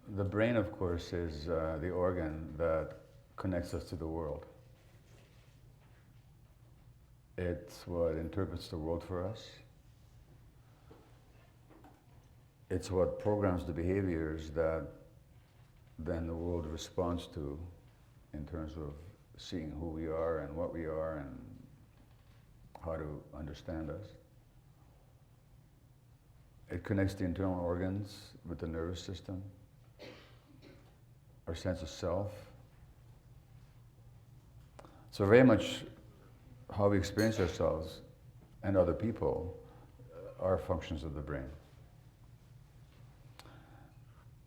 The brain, of course, is the organ that connects us to the world. It's what interprets the world for us. It's what programs the behaviors that then the world responds to in terms of seeing who we are and what we are and how to understand us. It connects the internal organs with the nervous system, our sense of self. So very much how we experience ourselves and other people are functions of the brain.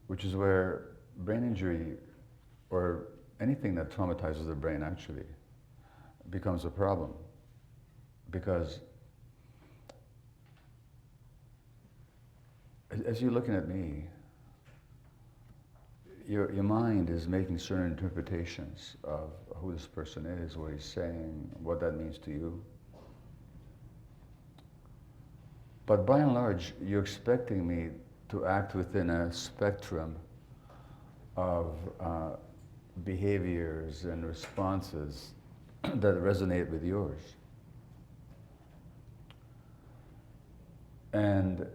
Which is where brain injury, or anything that traumatizes the brain actually, becomes a problem. Because as you're looking at me, your mind is making certain interpretations of who this person is, what he's saying, what that means to you. But by and large, you're expecting me to act within a spectrum of behaviors and responses that resonate with yours. And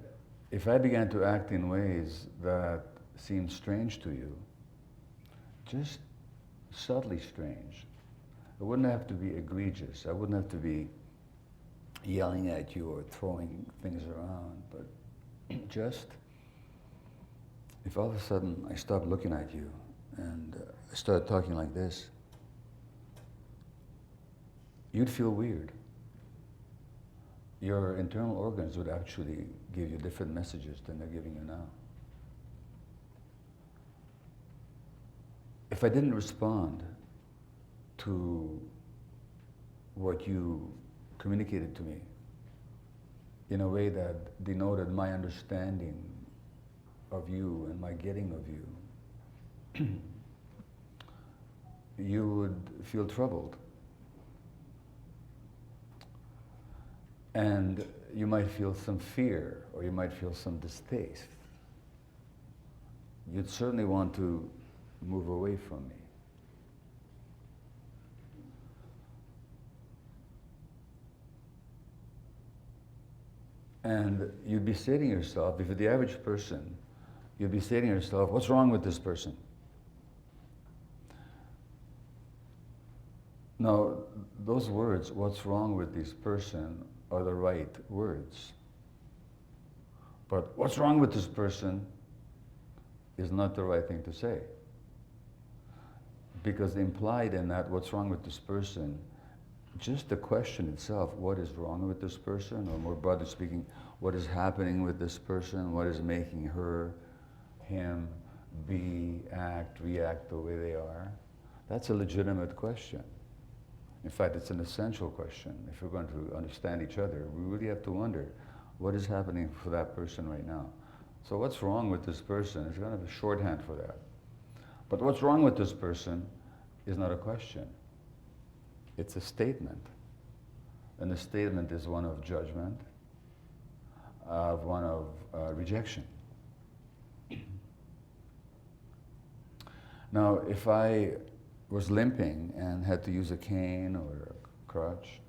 if I began to act in ways that seem strange to you, just subtly strange, it wouldn't have to be egregious. I wouldn't have to be yelling at you or throwing things around, but just if all of a sudden I stopped looking at you and I started talking like this, you'd feel weird. Your internal organs would actually give you different messages than they're giving you now. If I didn't respond to what you communicated to me in a way that denoted my understanding of you and my getting of you, you would feel troubled. And you might feel some fear, or you might feel some distaste. You'd certainly want to move away from me. And you'd be saying to yourself, if you're the average person, you'd be saying to yourself, what's wrong with this person? Now, those words, what's wrong with this person, are the right words. But what's wrong with this person is not the right thing to say. Because implied in that, what's wrong with this person, just the question itself, what is wrong with this person, or more broadly speaking, what is happening with this person, what is making her, him, be, act, react the way they are, that's a legitimate question. In fact, it's an essential question. If we're going to understand each other, we really have to wonder, what is happening for that person right now? So what's wrong with this person is kind of a shorthand for that. But what's wrong with this person is not a question. It's a statement. And the statement is one of judgment, one of rejection. Now, if I was limping and had to use a cane or a crutch,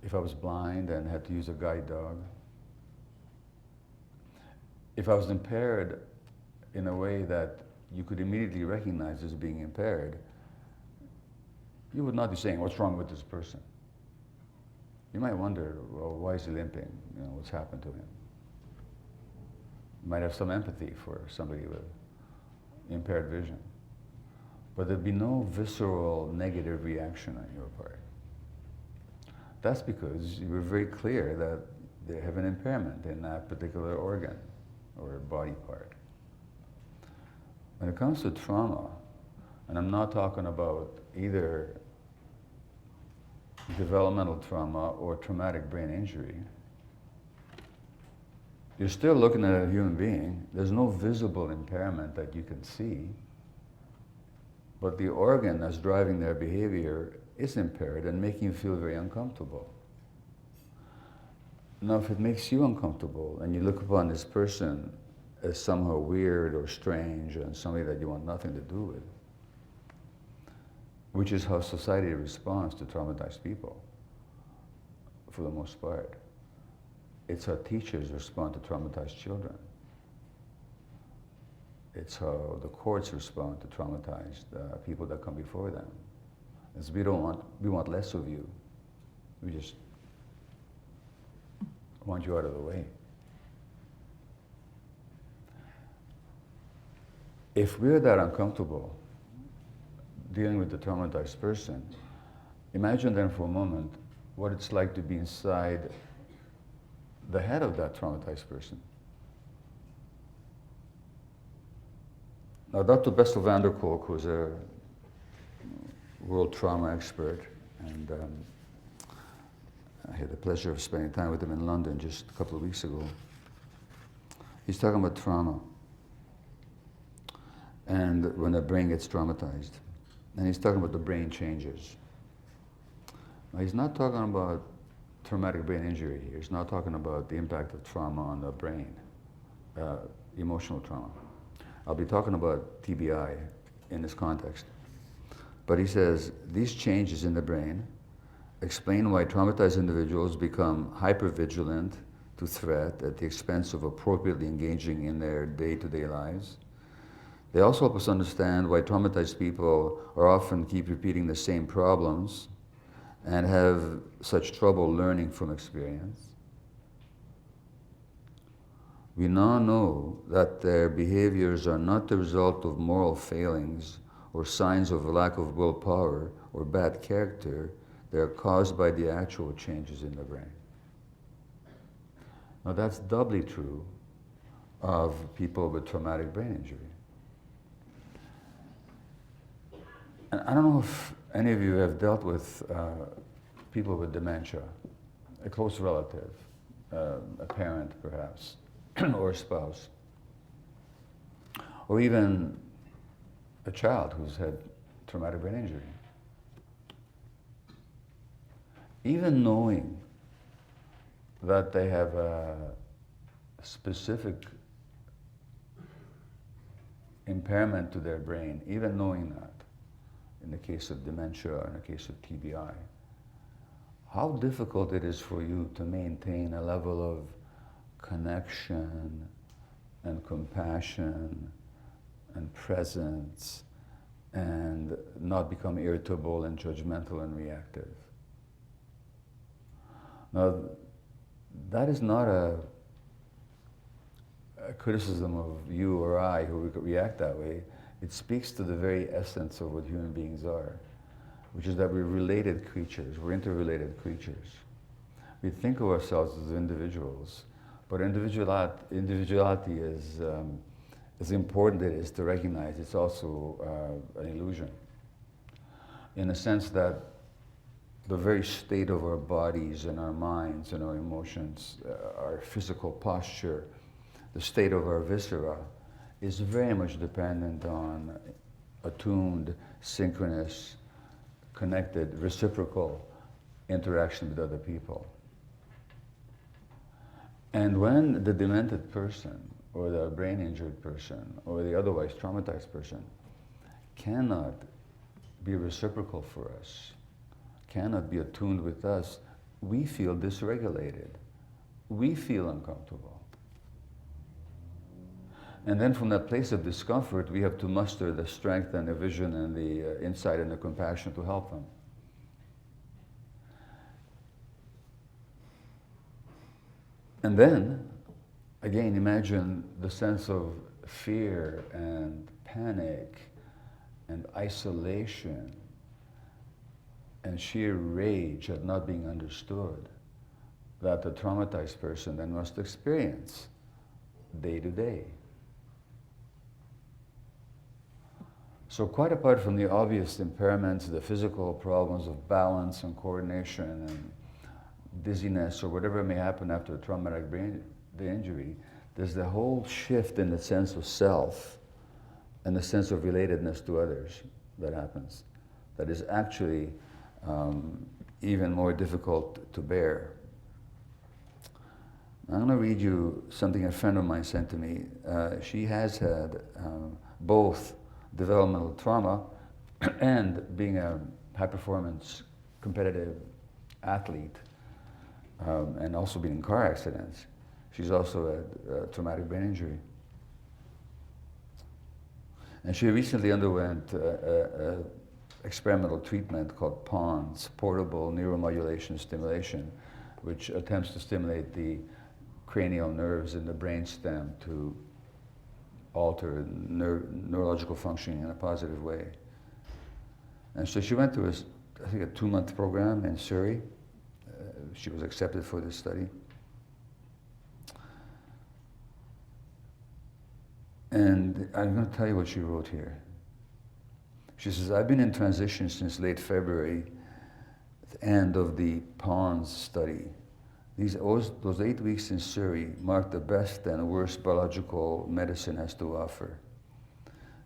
if I was blind and had to use a guide dog, if I was impaired in a way that you could immediately recognize as being impaired, you would not be saying, what's wrong with this person? You might wonder, well, why is he limping? You know, what's happened to him? You might have some empathy for somebody with impaired vision. But there'd be no visceral negative reaction on your part. That's because you were very clear that they have an impairment in that particular organ or body part. When it comes to trauma, and I'm not talking about either developmental trauma or traumatic brain injury, you're still looking at a human being. There's no visible impairment that you can see, but the organ that's driving their behavior is impaired and making you feel very uncomfortable. Now, if it makes you uncomfortable and you look upon this person as somehow weird or strange and somebody that you want nothing to do with, which is how society responds to traumatized people, for the most part. It's how teachers respond to traumatized children. It's how the courts respond to traumatized people that come before them. It's we want less of you. We just want you out of the way. If we're that uncomfortable dealing with the traumatized person, imagine then for a moment what it's like to be inside the head of that traumatized person. Now, Dr. Bessel van der Kolk, who's a world trauma expert, and I had the pleasure of spending time with him in London just a couple of weeks ago. He's talking about trauma and when the brain gets traumatized. And he's talking about the brain changes. Now, he's not talking about traumatic brain injury. He's not talking about the impact of trauma on the brain, emotional trauma. I'll be talking about TBI in this context. But he says, these changes in the brain explain why traumatized individuals become hypervigilant to threat at the expense of appropriately engaging in their day-to-day lives. They also help us understand why traumatized people are often keep repeating the same problems and have such trouble learning from experience. We now know that their behaviors are not the result of moral failings or signs of a lack of willpower or bad character. They are caused by the actual changes in the brain. Now that's doubly true of people with traumatic brain injury. And I don't know if any of you have dealt with people with dementia, a close relative, a parent perhaps, or a spouse, or even a child who's had traumatic brain injury. Even knowing that they have a specific impairment to their brain, even knowing that, in the case of dementia or in the case of TBI, how difficult it is for you to maintain a level of connection and compassion and presence and not become irritable and judgmental and reactive. Now, that is not a criticism of you or I who react that way. It speaks to the very essence of what human beings are, which is that we're related creatures, we're interrelated creatures. We think of ourselves as individuals, but individuality is, as important it is to recognize, it's also an illusion. In the sense that the very state of our bodies and our minds and our emotions, our physical posture, the state of our viscera, is very much dependent on attuned, synchronous, connected, reciprocal interaction with other people. And when the demented person, or the brain injured person, or the otherwise traumatized person cannot be reciprocal for us, cannot be attuned with us, we feel dysregulated. We feel uncomfortable. And then from that place of discomfort, we have to muster the strength and the vision and the insight and the compassion to help them. And then, again, imagine the sense of fear and panic and isolation and sheer rage at not being understood that the traumatized person then must experience day to day. So quite apart from the obvious impairments, the physical problems of balance and coordination and dizziness or whatever may happen after a traumatic brain injury, there's the whole shift in the sense of self and the sense of relatedness to others that happens, that is actually even more difficult to bear. I'm going to read you something a friend of mine sent to me. She has had both developmental trauma and being a high-performance competitive athlete, and also been in car accidents. She's also had traumatic brain injury. And she recently underwent experimental treatment called PONS, Portable Neuromodulation Stimulation, which attempts to stimulate the cranial nerves in the brainstem to alter neurological functioning in a positive way. And so she went through, I think, a 2-month program in Surrey. She was accepted for this study. And I'm going to tell you what she wrote here. She says, I've been in transition since late February, the end of the PONS study. Those 8 weeks in Surrey marked the best and worst biological medicine has to offer.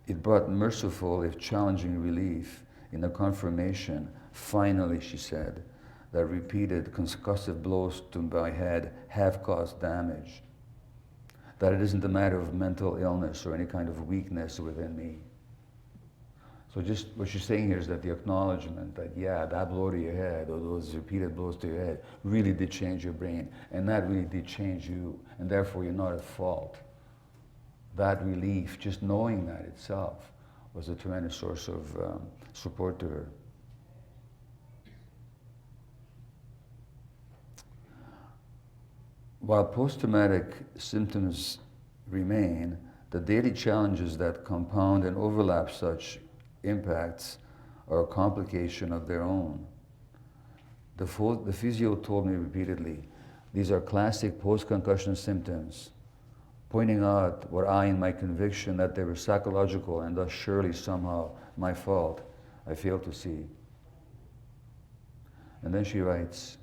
It brought merciful, if challenging, relief in the confirmation, finally, she said, that repeated concussive blows to my head have caused damage. That it isn't a matter of mental illness or any kind of weakness within me. So just what she's saying here is that the acknowledgement that, yeah, that blow to your head or those repeated blows to your head really did change your brain, and that really did change you, and therefore you're not at fault. That relief, just knowing that itself, was a tremendous source of support to her. While post-traumatic symptoms remain, the daily challenges that compound and overlap such impacts are a complication of their own. The physio told me repeatedly, these are classic post-concussion symptoms, pointing out what I, in my conviction that they were psychological and thus surely somehow my fault, I failed to see. And then she writes,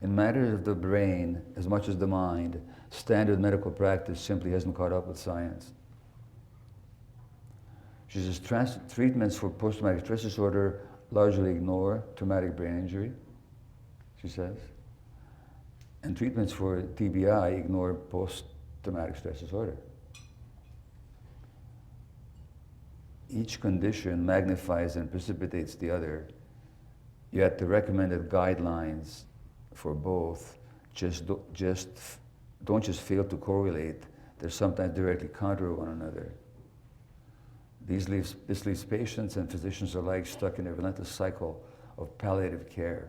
in matters of the brain, as much as the mind, standard medical practice simply hasn't caught up with science. She says treatments for post-traumatic stress disorder largely ignore traumatic brain injury, she says. And treatments for TBI ignore post-traumatic stress disorder. Each condition magnifies and precipitates the other, yet the recommended guidelines for both don't just fail to correlate, they're sometimes directly counter one another. This leaves patients and physicians alike stuck in a relentless cycle of palliative care.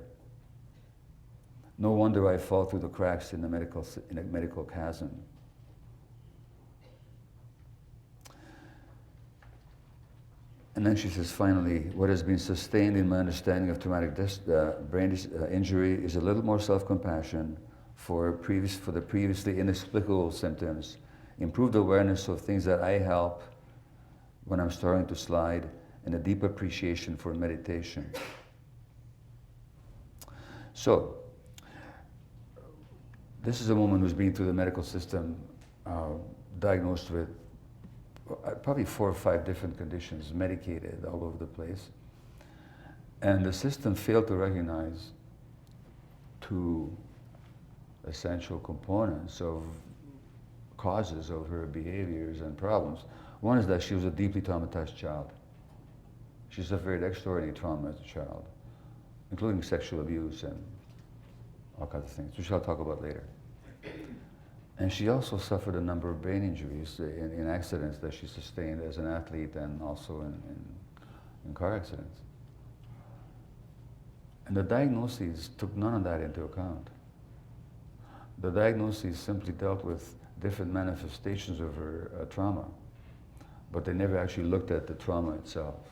No wonder I fall through the cracks in a medical chasm. And then she says, finally, what has been sustained in my understanding of traumatic brain injury is a little more self-compassion for the previously inexplicable symptoms, improved awareness of things that I help when I'm starting to slide, and a deep appreciation for meditation. So, this is a woman who's been through the medical system, diagnosed with probably 4 or 5 different conditions, medicated all over the place. And the system failed to recognize 2 essential components of causes of her behaviors and problems. One is that she was a deeply traumatized child. She suffered extraordinary trauma as a child, including sexual abuse and all kinds of things, which I'll talk about later. And she also suffered a number of brain injuries in accidents that she sustained as an athlete and also in car accidents. And the diagnoses took none of that into account. The diagnoses simply dealt with different manifestations of her trauma, but they never actually looked at the trauma itself.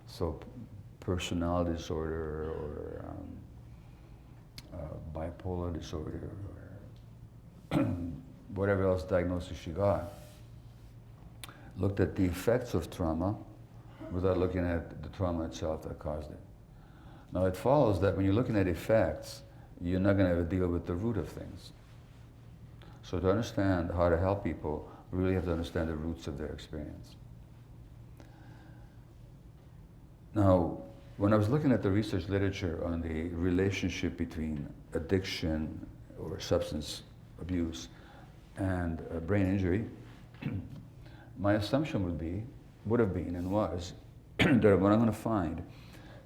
So personality disorder or bipolar disorder or whatever else diagnosis she got, looked at the effects of trauma without looking at the trauma itself that caused it. Now it follows that when you're looking at effects, you're not going to ever deal with the root of things. So to understand how to help people, we really have to understand the roots of their experience. Now, when I was looking at the research literature on the relationship between addiction or substance abuse and brain injury, my assumption would have been and was, that what I'm going to find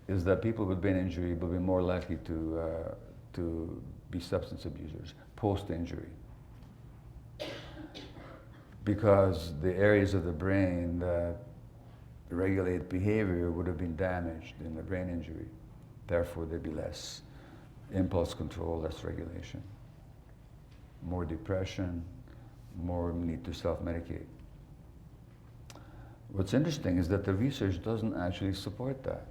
is that people with brain injury will be more likely to be substance abusers post-injury. Because the areas of the brain that regulate behavior would have been damaged in the brain injury. Therefore, there'd be less impulse control, less regulation, more depression, more need to self-medicate. What's interesting is that the research doesn't actually support that.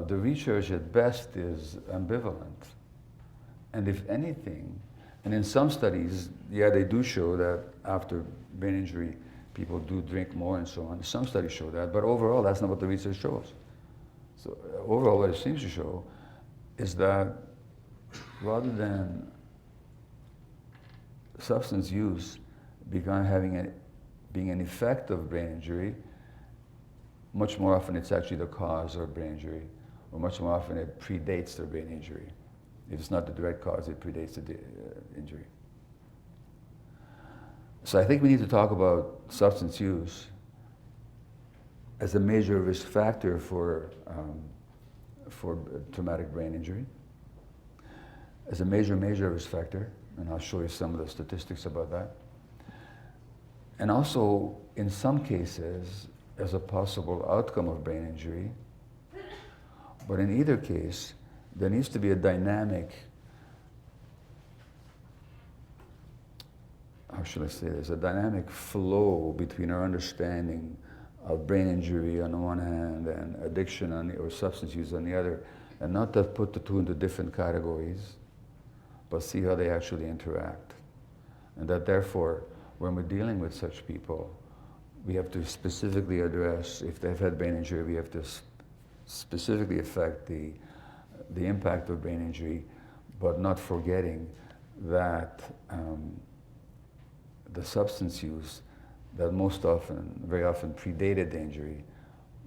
The research at best is ambivalent. And if anything, and in some studies, yeah, they do show that after brain injury, people do drink more and so on. Some studies show that, but overall, that's not what the research shows. So overall, what it seems to show is that rather than substance use being an effect of brain injury, much more often it's actually the cause of brain injury, or much more often it predates the brain injury. If it's not the direct cause, it predates the injury. So I think we need to talk about substance use as a major risk factor for traumatic brain injury, as a major risk factor, and I'll show you some of the statistics about that. And also, in some cases, as a possible outcome of brain injury. But in either case, there needs to be a dynamic, how should I say this, a dynamic flow between our understanding of brain injury on the one hand and addiction or substance use on the other, and not to put the two into different categories, but see how they actually interact. And that therefore, when we're dealing with such people, we have to specifically address, if they've had brain injury, we have to specifically affect the impact of brain injury, but not forgetting that the substance use that very often predated the injury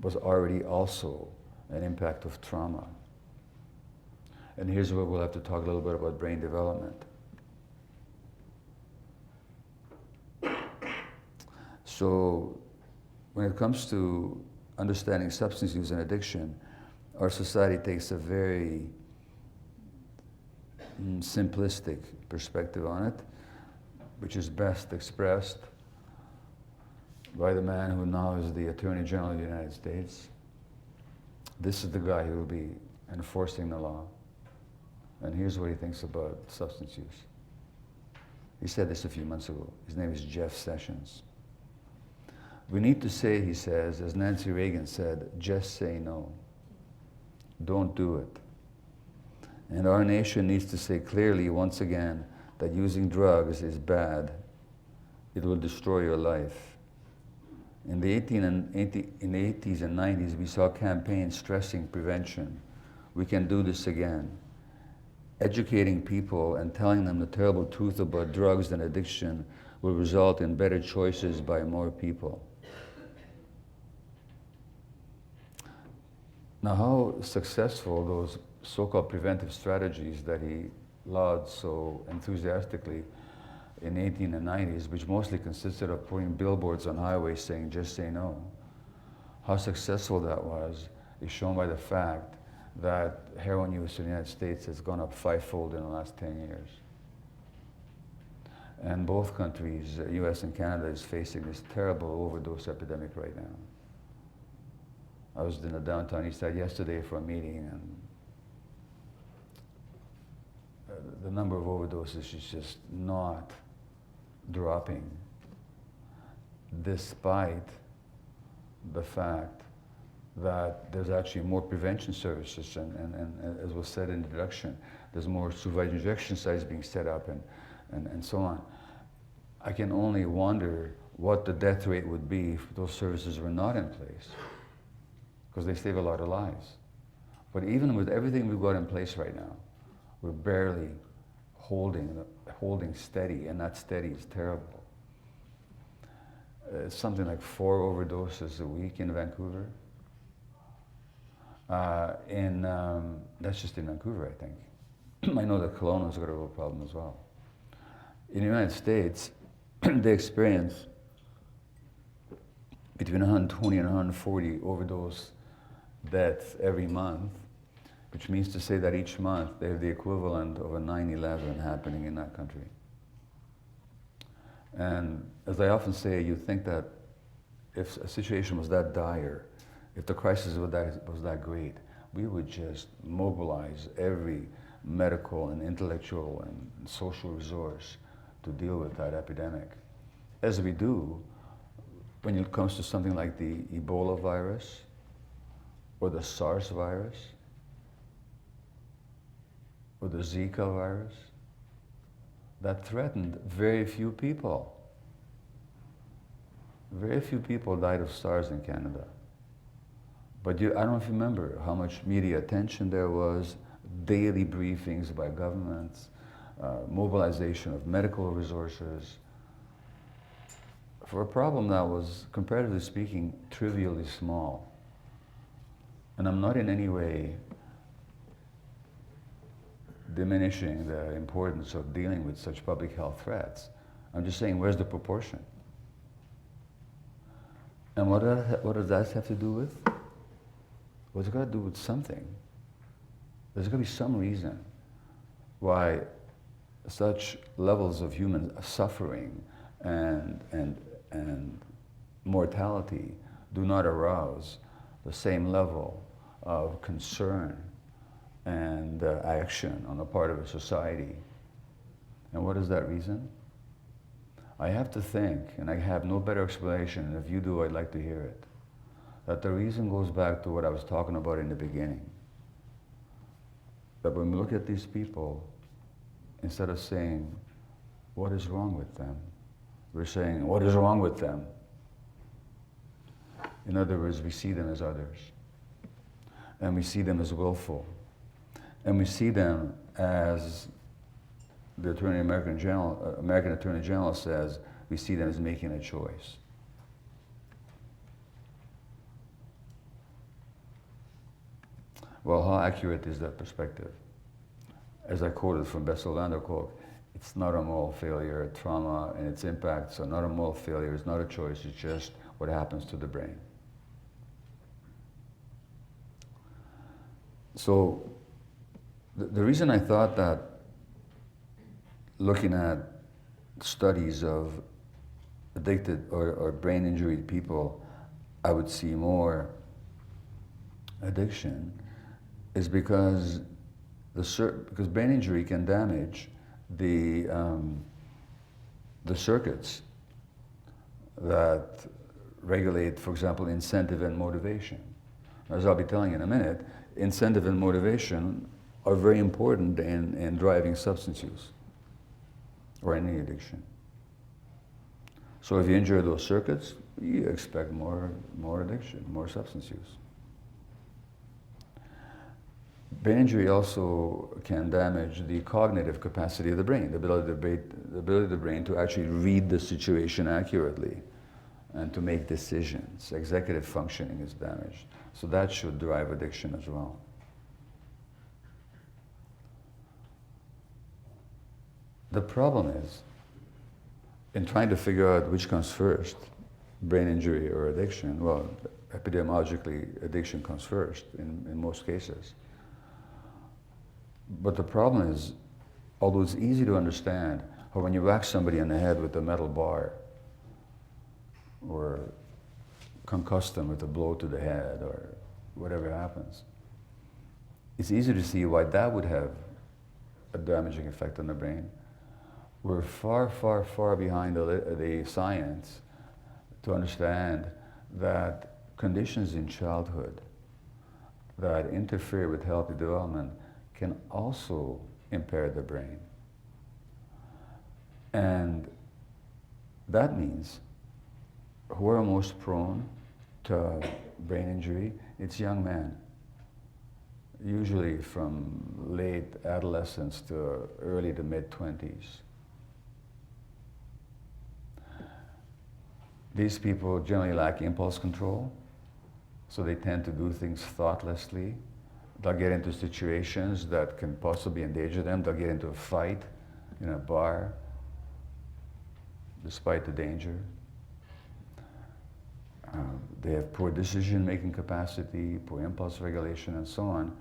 was already also an impact of trauma. And here's where we'll have to talk a little bit about brain development. So when it comes to understanding substance use and addiction, our society takes a very simplistic perspective on it, which is best expressed by the man who now is the Attorney General of the United States. This is the guy who will be enforcing the law. And here's what he thinks about substance use. He said this a few months ago. His name is Jeff Sessions. We need to say, he says, as Nancy Reagan said, just say no. Don't do it. And our nation needs to say clearly once again that using drugs is bad. It will destroy your life. In the 80s and 90s, we saw campaigns stressing prevention. We can do this again. Educating people and telling them the terrible truth about drugs and addiction will result in better choices by more people. Now, how successful those so-called preventive strategies that he lauded so enthusiastically in the 18 and 90s, which mostly consisted of putting billboards on highways saying, just say no. How successful that was is shown by the fact that heroin use in the United States has gone up 5-fold in the last 10 years. And both countries, US and Canada, is facing this terrible overdose epidemic right now. I was in the downtown east side yesterday for a meeting, and the number of overdoses is just not dropping, despite the fact that there's actually more prevention services, and as was said in the introduction, there's more supervised injection sites being set up and so on. I can only wonder what the death rate would be if those services were not in place, because they save a lot of lives. But even with everything we've got in place right now, we're barely holding steady, and that steady is terrible. It's something like 4 overdoses a week in Vancouver. That's just in Vancouver, I think. I know that Kelowna has got a real problem as well. In the United States, they experience between 120 and 140 overdose deaths every month, which means to say that each month they have the equivalent of a 9/11 happening in that country. And as I often say, you think that if a situation was that dire, if the crisis was that great, we would just mobilize every medical and intellectual and social resource to deal with that epidemic. As we do, when it comes to something like the Ebola virus or the SARS virus or the Zika virus, that threatened very few people. Very few people died of SARS in Canada. But I don't know if you remember how much media attention there was, daily briefings by governments, mobilization of medical resources, for a problem that was, comparatively speaking, trivially small. And I'm not in any way diminishing the importance of dealing with such public health threats. I'm just saying, where's the proportion? And what does that have to do with? Well, it's got to do with something. There's got to be some reason why such levels of human suffering and mortality do not arouse the same level of concern and action on the part of a society. And what is that reason? I have to think, and I have no better explanation, and if you do, I'd like to hear it, that the reason goes back to what I was talking about in the beginning. That when we look at these people, instead of saying, what is wrong with them? We're saying, what is wrong with them? In other words, we see them as others. And we see them as willful. And we see them as the American Attorney General says, we see them as making a choice. Well, how accurate is that perspective? As I quoted from Bessel van der Kolk, it's not a moral failure. Trauma and its impacts are not a moral failure. It's not a choice. It's just what happens to the brain. So the reason I thought that looking at studies of addicted or brain injured people, I would see more addiction is because because brain injury can damage the circuits that regulate, for example, incentive and motivation. As I'll be telling you in a minute, incentive and motivation are very important in driving substance use or any addiction. So if you injure those circuits, you expect more addiction, more substance use. Brain injury also can damage the cognitive capacity of the brain, the ability of the brain to actually read the situation accurately and to make decisions. Executive functioning is damaged. So that should drive addiction as well. The problem is, in trying to figure out which comes first, brain injury or addiction, well, epidemiologically, addiction comes first in most cases. But the problem is, although it's easy to understand how when you whack somebody in the head with a metal bar, or concuss them with a blow to the head, or whatever happens, it's easy to see why that would have a damaging effect on the brain. We're far, far, far behind the science to understand that conditions in childhood that interfere with healthy development can also impair the brain. And that means who are most prone to brain injury? It's young men, usually from late adolescence to early to mid-20s. These people generally lack impulse control, so they tend to do things thoughtlessly, They'll get into situations that can possibly endanger them. They'll get into a fight in a bar, despite the danger. They have poor decision-making capacity, poor impulse regulation, and so on.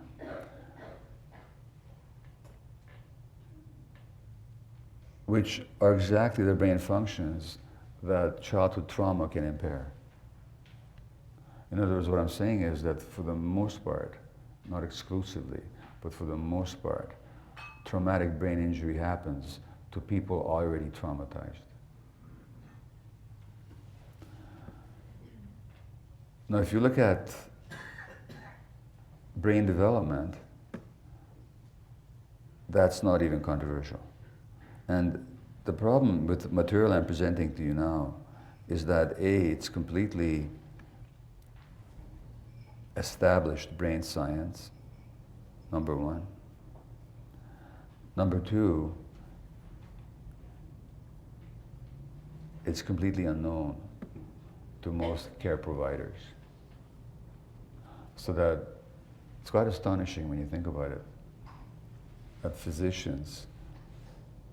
Which are exactly the brain functions that childhood trauma can impair. In other words, what I'm saying is that for the most part, not exclusively, but for the most part, traumatic brain injury happens to people already traumatized. Now, if you look at brain development, that's not even controversial. And the problem with the material I'm presenting to you now is that A, it's completely established brain science, number one. Number two, it's completely unknown to most care providers. So that it's quite astonishing when you think about it, that physicians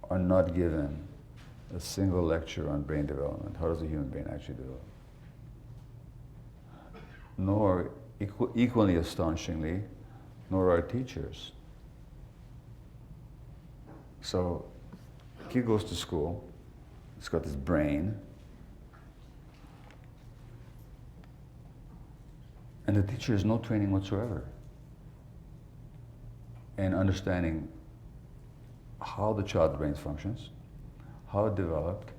are not given a single lecture on brain development. How does a human brain actually develop? Nor, equally astonishingly, nor are teachers. So, a kid goes to school, he's got this brain, and the teacher has no training whatsoever in understanding how the child's brain functions, how it developed,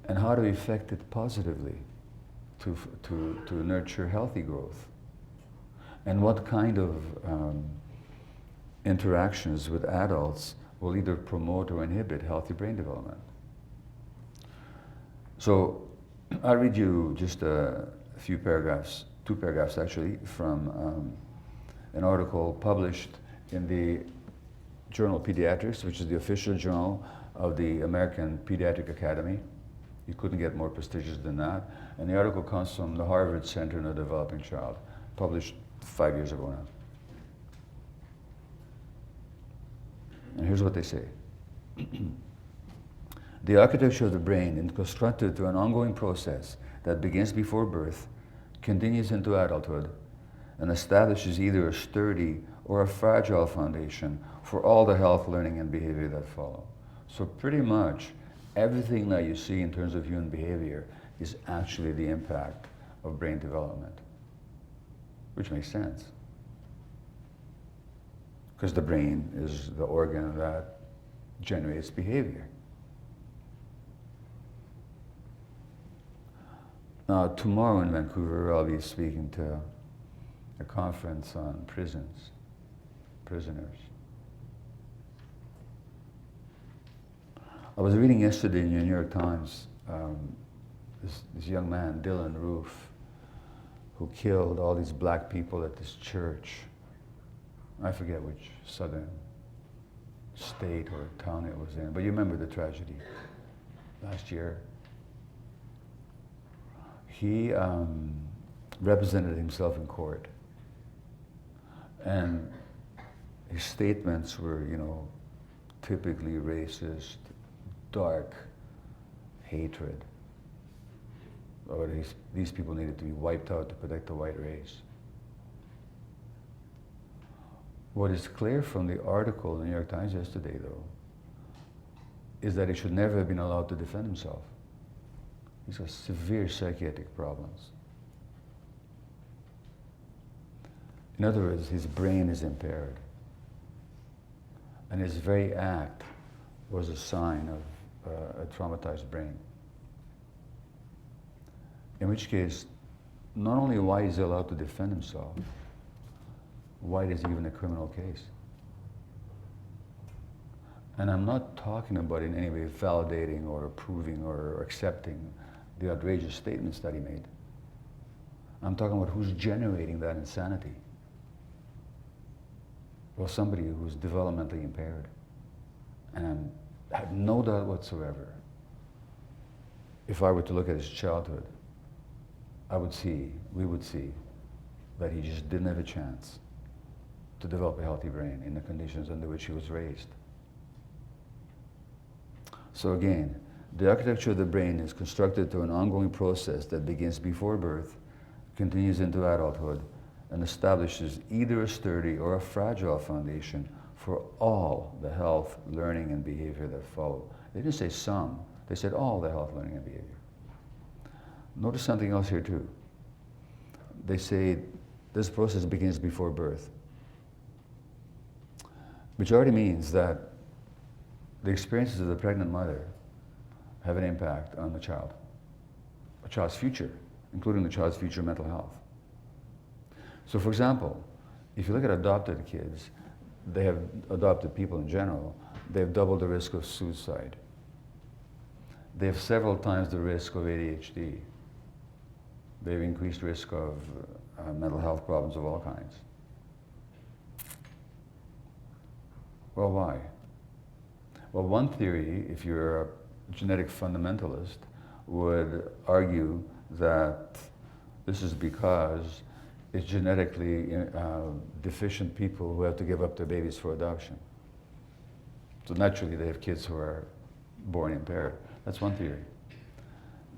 and how to affect it positively to nurture healthy growth. And what kind of interactions with adults will either promote or inhibit healthy brain development. So I'll read you just a few paragraphs, 2 paragraphs actually, from an article published in the Journal of Pediatrics, which is the official journal of the American Pediatric Academy. You couldn't get more prestigious than that. And the article comes from the Harvard Center on the Developing Child, published 5 years ago now. And here's what they say. The architecture of the brain is constructed through an ongoing process that begins before birth, continues into adulthood, and establishes either a sturdy or a fragile foundation for all the health, learning, and behavior that follow. So pretty much everything that you see in terms of human behavior is actually the impact of brain development, which makes sense. Because the brain is the organ that generates behavior. Now, tomorrow in Vancouver, I'll be speaking to a conference on prisoners. I was reading yesterday in the New York Times, this young man, Dylan Roof, who killed all these black people at this church. I forget which southern state or town it was in, but you remember the tragedy last year. He represented himself in court, and his statements were, typically racist, dark hatred. Or these people needed to be wiped out to protect the white race. What is clear from the article in the New York Times yesterday, though, is that he should never have been allowed to defend himself. He's got severe psychiatric problems. In other words, his brain is impaired. And his very act was a sign of a traumatized brain. In which case, not only why is he allowed to defend himself, why is he even a criminal case? And I'm not talking about in any way validating or approving or accepting the outrageous statements that he made. I'm talking about who's generating that insanity. Well, somebody who's developmentally impaired. And I have no doubt whatsoever, if I were to look at his childhood, we would see that he just didn't have a chance to develop a healthy brain in the conditions under which he was raised. So again, the architecture of the brain is constructed through an ongoing process that begins before birth, continues into adulthood, and establishes either a sturdy or a fragile foundation for all the health, learning, and behavior that follow. They didn't say some, they said all the health, learning, and behavior. Notice something else here too. They say this process begins before birth, which already means that the experiences of the pregnant mother have an impact on the child, a child's future, including the child's future mental health. So for example, if you look at adopted kids, they have adopted people in general, they have double the risk of suicide. They have several times the risk of ADHD. They have increased risk of mental health problems of all kinds. Well, why? Well, one theory, if you're a genetic fundamentalist, would argue that this is because it's genetically deficient people who have to give up their babies for adoption. So naturally they have kids who are born impaired. That's one theory.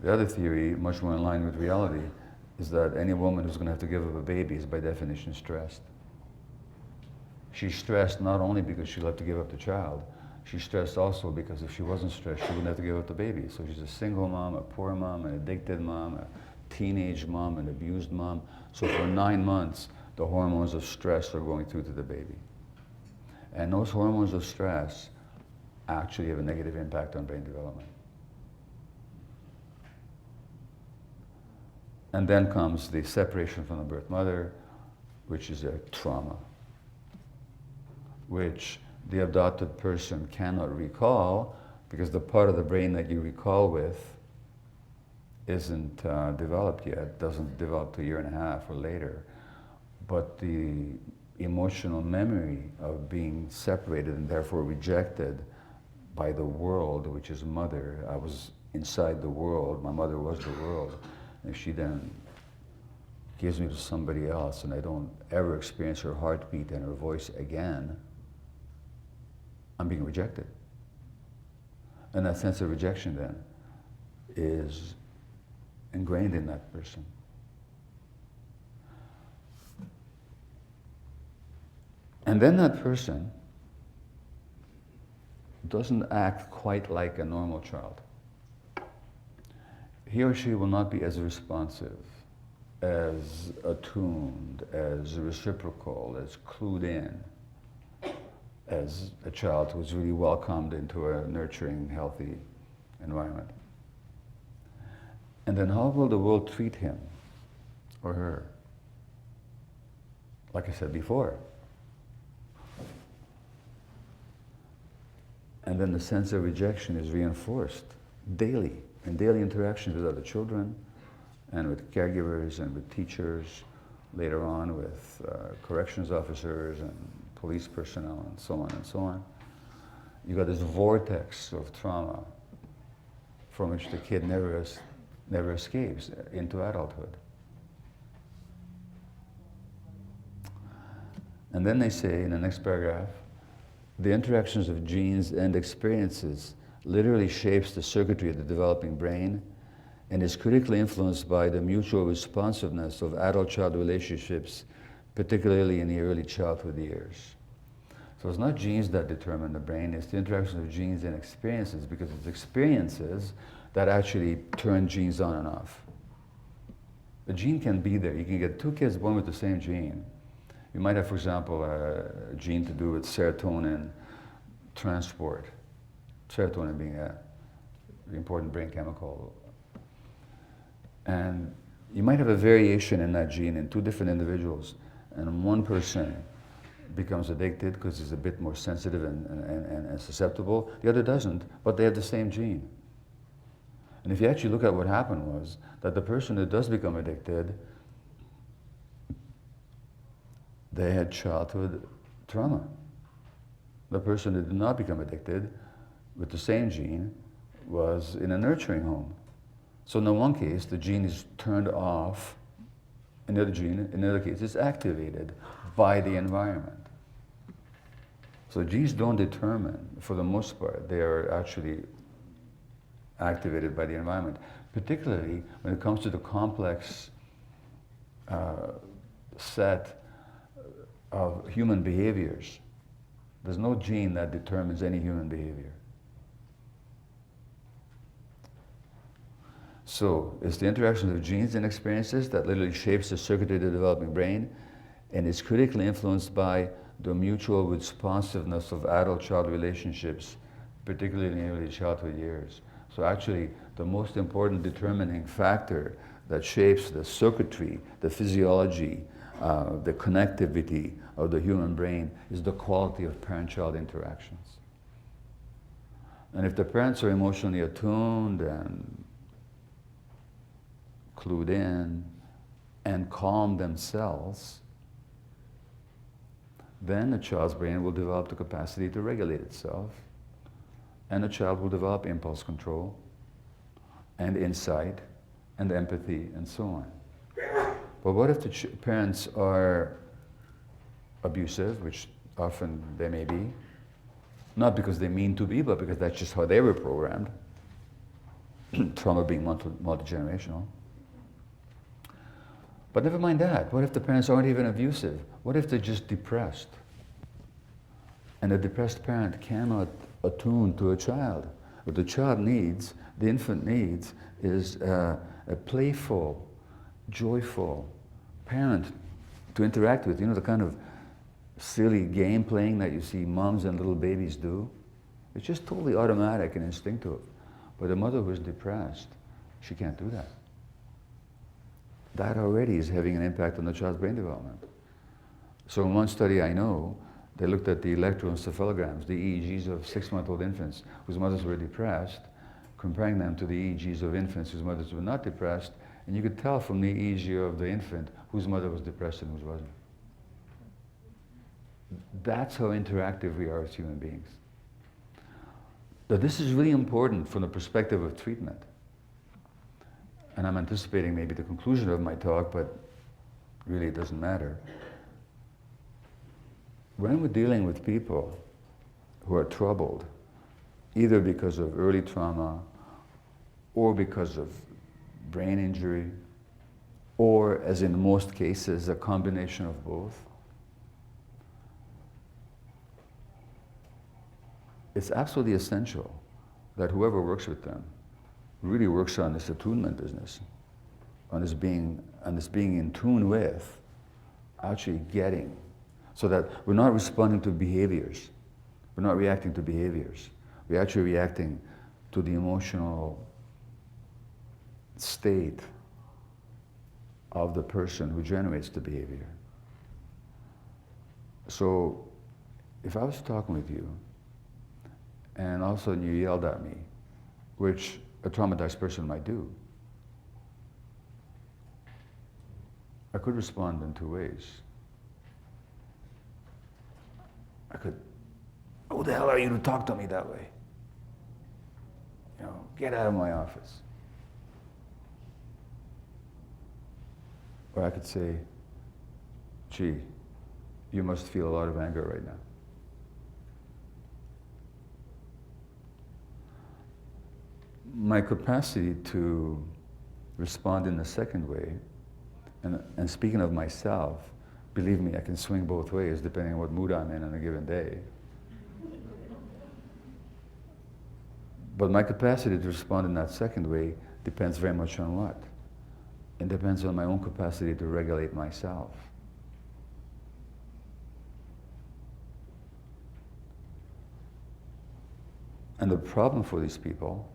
The other theory, much more in line with reality, is that any woman who's going to have to give up a baby is by definition stressed. She's stressed not only because she'll have to give up the child, she's stressed also because if she wasn't stressed, she wouldn't have to give up the baby. So she's a single mom, a poor mom, an addicted mom, a teenage mom, an abused mom. So for 9 months, the hormones of stress are going through to the baby. And those hormones of stress actually have a negative impact on brain development. And then comes the separation from the birth mother, which is a trauma, which the adopted person cannot recall because the part of the brain that you recall with isn't developed yet, doesn't develop to 1.5 years or later. But the emotional memory of being separated and therefore rejected by the world, which is mother. I was inside the world, my mother was the world. And if she then gives me to somebody else and I don't ever experience her heartbeat and her voice again, I'm being rejected. And that sense of rejection then is ingrained in that person. And then that person doesn't act quite like a normal child. He or she will not be as responsive, as attuned, as reciprocal, as clued in as a child who's really welcomed into a nurturing, healthy environment. And then how will the world treat him or her? Like I said before. And then the sense of rejection is reinforced daily, in daily interactions with other children, and with caregivers, and with teachers, later on with corrections officers, and police personnel, and so on and so on. You got this vortex of trauma from which the kid never escapes into adulthood. And then they say in the next paragraph, the interactions of genes and experiences literally shapes the circuitry of the developing brain and is critically influenced by the mutual responsiveness of adult-child relationships, particularly in the early childhood years. So it's not genes that determine the brain, it's the interaction of genes and experiences, because it's experiences that actually turn genes on and off. A gene can be there. You can get 2 kids born with the same gene. You might have, for example, a gene to do with serotonin transport. Serotonin being an important brain chemical. And you might have a variation in that gene in 2 different individuals, and one person becomes addicted because he's a bit more sensitive and susceptible. The other doesn't, but they have the same gene. And if you actually look at what happened was that the person that does become addicted, they had childhood trauma. The person that did not become addicted with the same gene was in a nurturing home. So in the one case, the gene is turned off. In the other case, it's activated by the environment. So genes don't determine, for the most part. They are actually activated by the environment, particularly when it comes to the complex set of human behaviors. There's no gene that determines any human behavior. So it's the interaction of genes and experiences that literally shapes the circuitry of the developing brain, and is critically influenced by the mutual responsiveness of adult-child relationships, particularly in the early childhood years. So actually, the most important determining factor that shapes the circuitry, the physiology, the connectivity of the human brain is the quality of parent-child interactions. And if the parents are emotionally attuned and clued in and calm themselves, then a child's brain will develop the capacity to regulate itself, and a child will develop impulse control and insight and empathy and so on. But what if the parents are abusive, which often they may be, not because they mean to be, but because that's just how they were programmed, trauma being multi-generational. But never mind that. What if the parents aren't even abusive? What if they're just depressed? And a depressed parent cannot attune to a child. What the child needs, the infant needs, is a playful, joyful parent to interact with. You know, the kind of silly game playing that you see moms and little babies do? It's just totally automatic and instinctive. But a mother who's depressed, she can't do that. That already is having an impact on the child's brain development. So in one study I know, they looked at the electroencephalograms, the EEGs of 6-month-old infants whose mothers were depressed, comparing them to the EEGs of infants whose mothers were not depressed, and you could tell from the EEG of the infant whose mother was depressed and whose wasn't. That's how interactive we are as human beings. Now, this is really important from the perspective of treatment. And I'm anticipating maybe the conclusion of my talk, but really it doesn't matter. When we're dealing with people who are troubled, either because of early trauma, or because of brain injury, or, as in most cases, a combination of both, it's absolutely essential that whoever works with them really works on this attunement business, on this being in tune with, actually getting, so that we're not responding to behaviors. We're not reacting to behaviors. We're actually reacting to the emotional state of the person who generates the behavior. So, if I was talking with you, and all of a sudden you yelled at me, which a traumatized person might do, I could respond in two ways. I could, who the hell are you to talk to me that way? You know, get out of my office. Or I could say, gee, you must feel a lot of anger right now. My capacity to respond in the second way, and speaking of myself, believe me, I can swing both ways depending on what mood I'm in on a given day. But my capacity to respond in that second way depends very much on what? It depends on my own capacity to regulate myself. And the problem for these people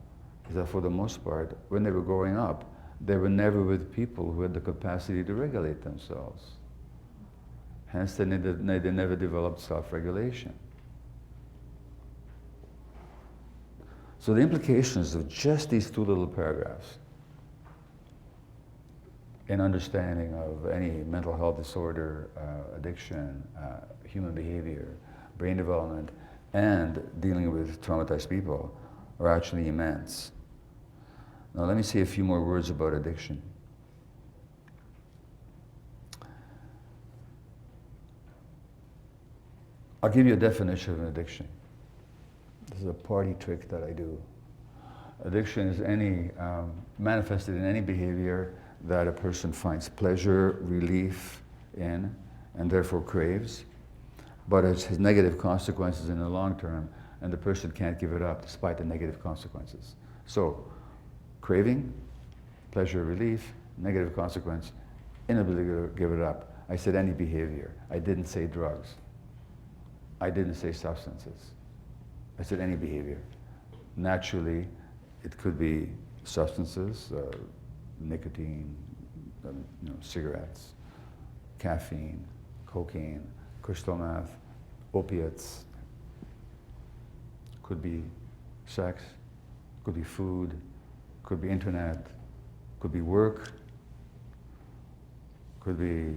is that for the most part, when they were growing up, they were never with people who had the capacity to regulate themselves. Hence, they never developed self-regulation. So the implications of just these two little paragraphs in understanding of any mental health disorder, addiction, human behavior, brain development, and dealing with traumatized people are actually immense. Now let me say a few more words about addiction. I'll give you a definition of an addiction. This is a party trick that I do. Addiction is any, manifested in any behavior that a person finds pleasure, relief in, and therefore craves, but it has negative consequences in the long term, and the person can't give it up despite the negative consequences. So, craving, pleasure, relief, negative consequence, inability to give it up. I said any behavior. I didn't say drugs. I didn't say substances. I said any behavior. Naturally, it could be substances, nicotine, cigarettes, caffeine, cocaine, crystal meth, opiates. Could be sex, could be food, could be internet, could be work, could be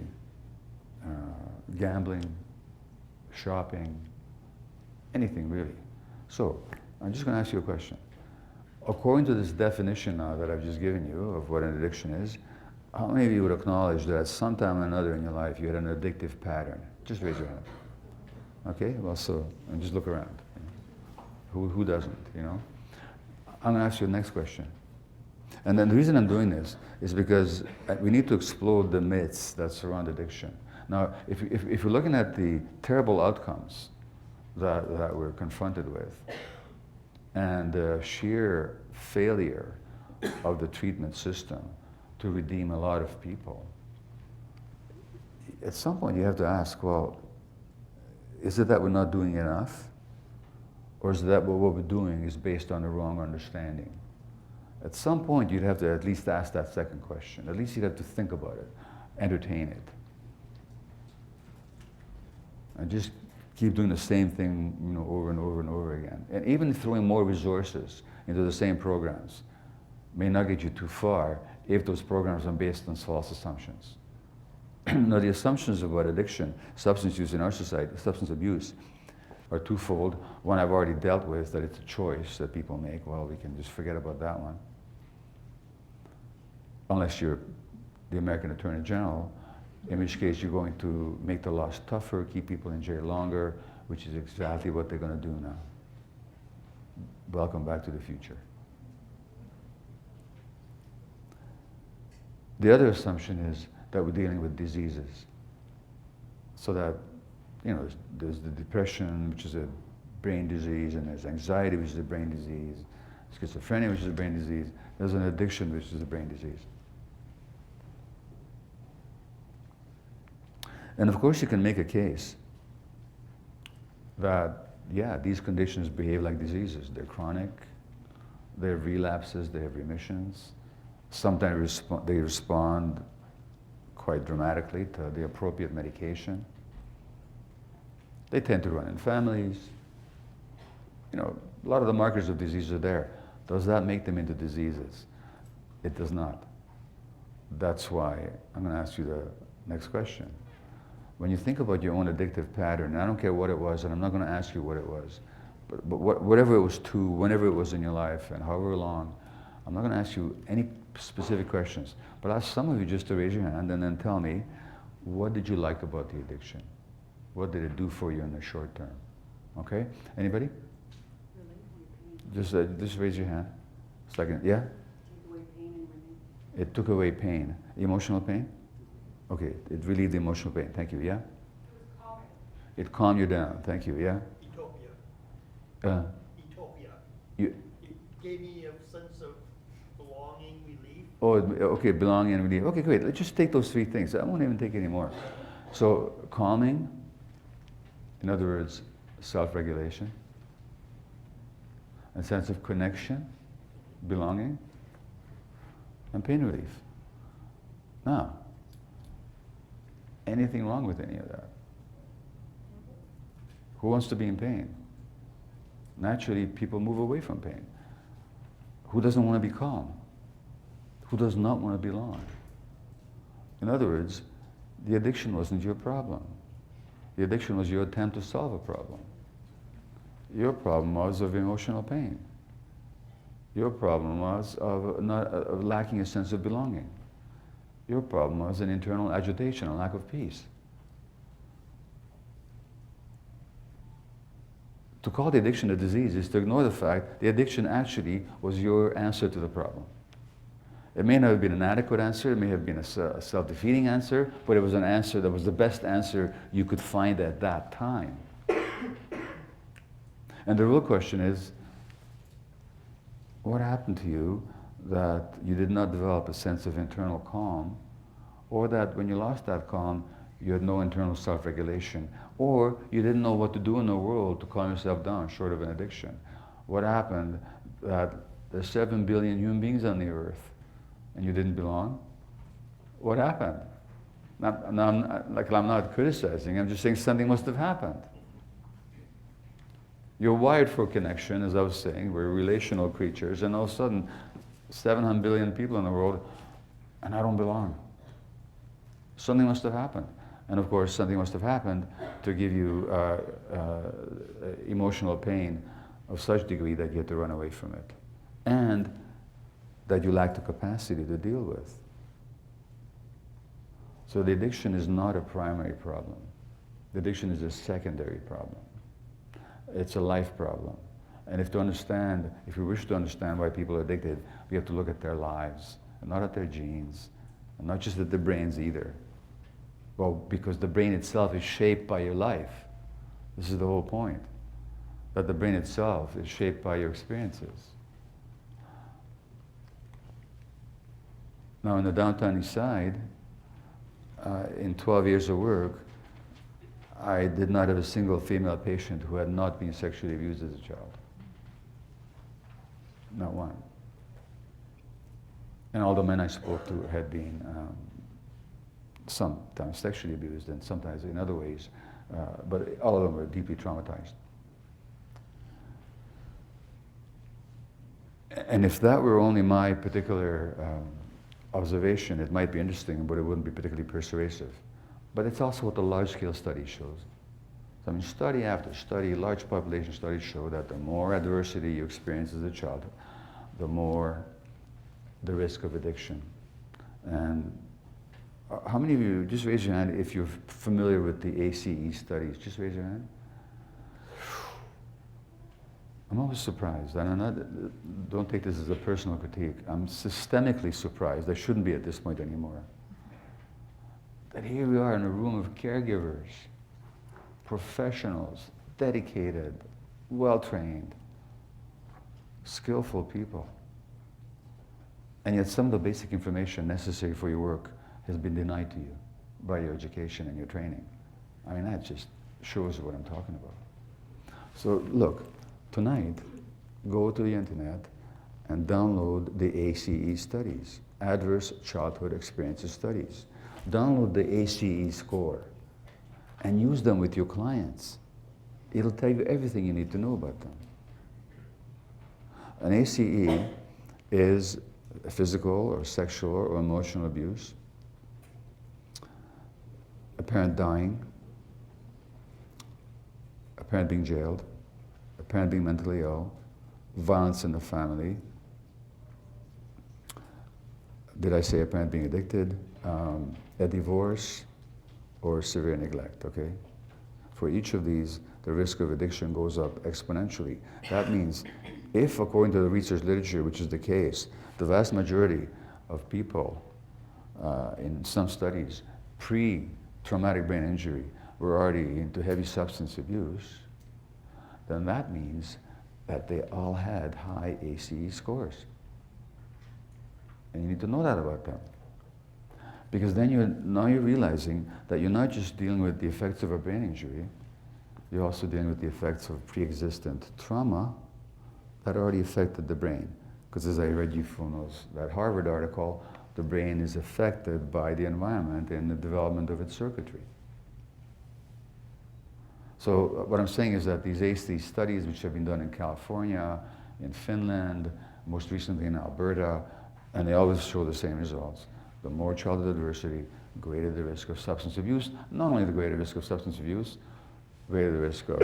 gambling, shopping, anything really. So, I'm just going to ask you a question. According to this definition now that I've just given you of what an addiction is, how many of you would acknowledge that at some time or another in your life you had an addictive pattern? Just raise your hand. Okay, well, so, and just look around. Who doesn't, you know? I'm going to ask you the next question. And then the reason I'm doing this is because we need to explode the myths that surround addiction. Now, if you're looking at the terrible outcomes that we're confronted with, and the sheer failure of the treatment system to redeem a lot of people, at some point you have to ask, well, is it that we're not doing enough? Or is it that what we're doing is based on the wrong understanding? At some point you'd have to at least ask that second question. At least you'd have to think about it, entertain it. And just keep doing the same thing, over and over and over again. And even throwing more resources into the same programs may not get you too far if those programs are based on false assumptions. Now, the assumptions about addiction, substance use in our society, substance abuse, are twofold. One I've already dealt with, that it's a choice that people make. Well, we can just forget about that one. Unless you're the American Attorney General, in which case you're going to make the laws tougher, keep people in jail longer, which is exactly what they're going to do now. Welcome back to the future. The other assumption is that we're dealing with diseases. So that, there's the depression, which is a brain disease, and there's anxiety, which is a brain disease, schizophrenia, which is a brain disease, there's an addiction, which is a brain disease. And of course you can make a case that, yeah, these conditions behave like diseases. They're chronic, they have relapses, they have remissions. Sometimes they respond quite dramatically to the appropriate medication. They tend to run in families. A lot of the markers of disease are there. Does that make them into diseases? It does not. That's why I'm going to ask you the next question. When you think about your own addictive pattern, and I don't care what it was, and I'm not going to ask you what it was, but whatever it was to, whenever it was in your life, and however long, I'm not going to ask you any specific questions, but ask some of you just to raise your hand and then tell me, what did you like about the addiction? What did it do for you in the short term? Okay? Anybody? Just raise your hand. It's like, yeah? Take away pain and relief. It took away pain. Emotional pain? Okay, it relieved the emotional pain. Thank you, yeah? It was calming. It calmed you down. Thank you, yeah? Utopia. Utopia. You, It gave me a sense of belonging, relief. oh, okay, belonging and relief. Okay, great. Let's just take those three things. I won't even take any more. So, calming, in other words, self-regulation, a sense of connection, belonging, and pain relief. Now, anything wrong with any of that? Who wants to be in pain? Naturally, people move away from pain. Who doesn't want to be calm? Who does not want to belong? In other words, the addiction wasn't your problem. The addiction was your attempt to solve a problem. Your problem was of emotional pain. Your problem was of lacking a sense of belonging. Your problem was an internal agitation, a lack of peace. To call the addiction a disease is to ignore the fact the addiction actually was your answer to the problem. It may not have been an adequate answer, it may have been a self-defeating answer, but it was an answer that was the best answer you could find at that time. And the real question is, what happened to you that you did not develop a sense of internal calm, or that when you lost that calm, you had no internal self-regulation, or you didn't know what to do in the world to calm yourself down short of an addiction? What happened that there's 7 billion human beings on the earth and you didn't belong? What happened? I'm not criticizing, I'm just saying something must have happened. You're wired for connection, as I was saying, we're relational creatures, and all of a sudden, 700 billion people in the world, and I don't belong. Something must have happened. And of course, something must have happened to give you emotional pain of such degree that you had to run away from it. And that you lack the capacity to deal with. So the addiction is not a primary problem. The addiction is a secondary problem. It's a life problem. And if we wish to understand why people are addicted, we have to look at their lives, and not at their genes, and not just at their brains either. Well, because the brain itself is shaped by your life. This is the whole point. That the brain itself is shaped by your experiences. Now in the downtown east side, in 12 years of work, I did not have a single female patient who had not been sexually abused as a child. Not one. And all the men I spoke to had been sometimes sexually abused and sometimes in other ways, but all of them were deeply traumatized. And if that were only my particular observation, it might be interesting, but it wouldn't be particularly persuasive. But it's also what the large-scale study shows. So, I mean, study after study, large population studies show that the more adversity you experience as a child, the more the risk of addiction. And how many of you, just raise your hand if you're familiar with the ACE studies, just raise your hand. I'm always surprised, and don't take this as a personal critique. I'm systemically surprised, I shouldn't be at this point anymore, that here we are in a room of caregivers, professionals, dedicated, well-trained, skillful people. And yet some of the basic information necessary for your work has been denied to you by your education and your training. I mean, that just shows what I'm talking about. So look, tonight, go to the internet and download the ACE studies, Adverse Childhood Experiences Studies. Download the ACE score and use them with your clients. It'll tell you everything you need to know about them. An ACE is physical or sexual or emotional abuse, a parent dying, a parent being jailed, a parent being mentally ill, violence in the family. Did I say a parent being addicted? A divorce or severe neglect, okay? For each of these, the risk of addiction goes up exponentially. That means if, according to the research literature, which is the case, the vast majority of people in some studies, pre-traumatic brain injury, were already into heavy substance abuse, then that means that they all had high ACE scores. And you need to know that about them. Because then now you're realizing that you're not just dealing with the effects of a brain injury, you're also dealing with the effects of pre-existent trauma that already affected the brain. Because as I read you from that Harvard article, the brain is affected by the environment and the development of its circuitry. So what I'm saying is that these ACE studies, which have been done in California, in Finland, most recently in Alberta, and they always show the same results. The more childhood adversity, greater the risk of substance abuse. Not only the greater risk of substance abuse, greater the risk of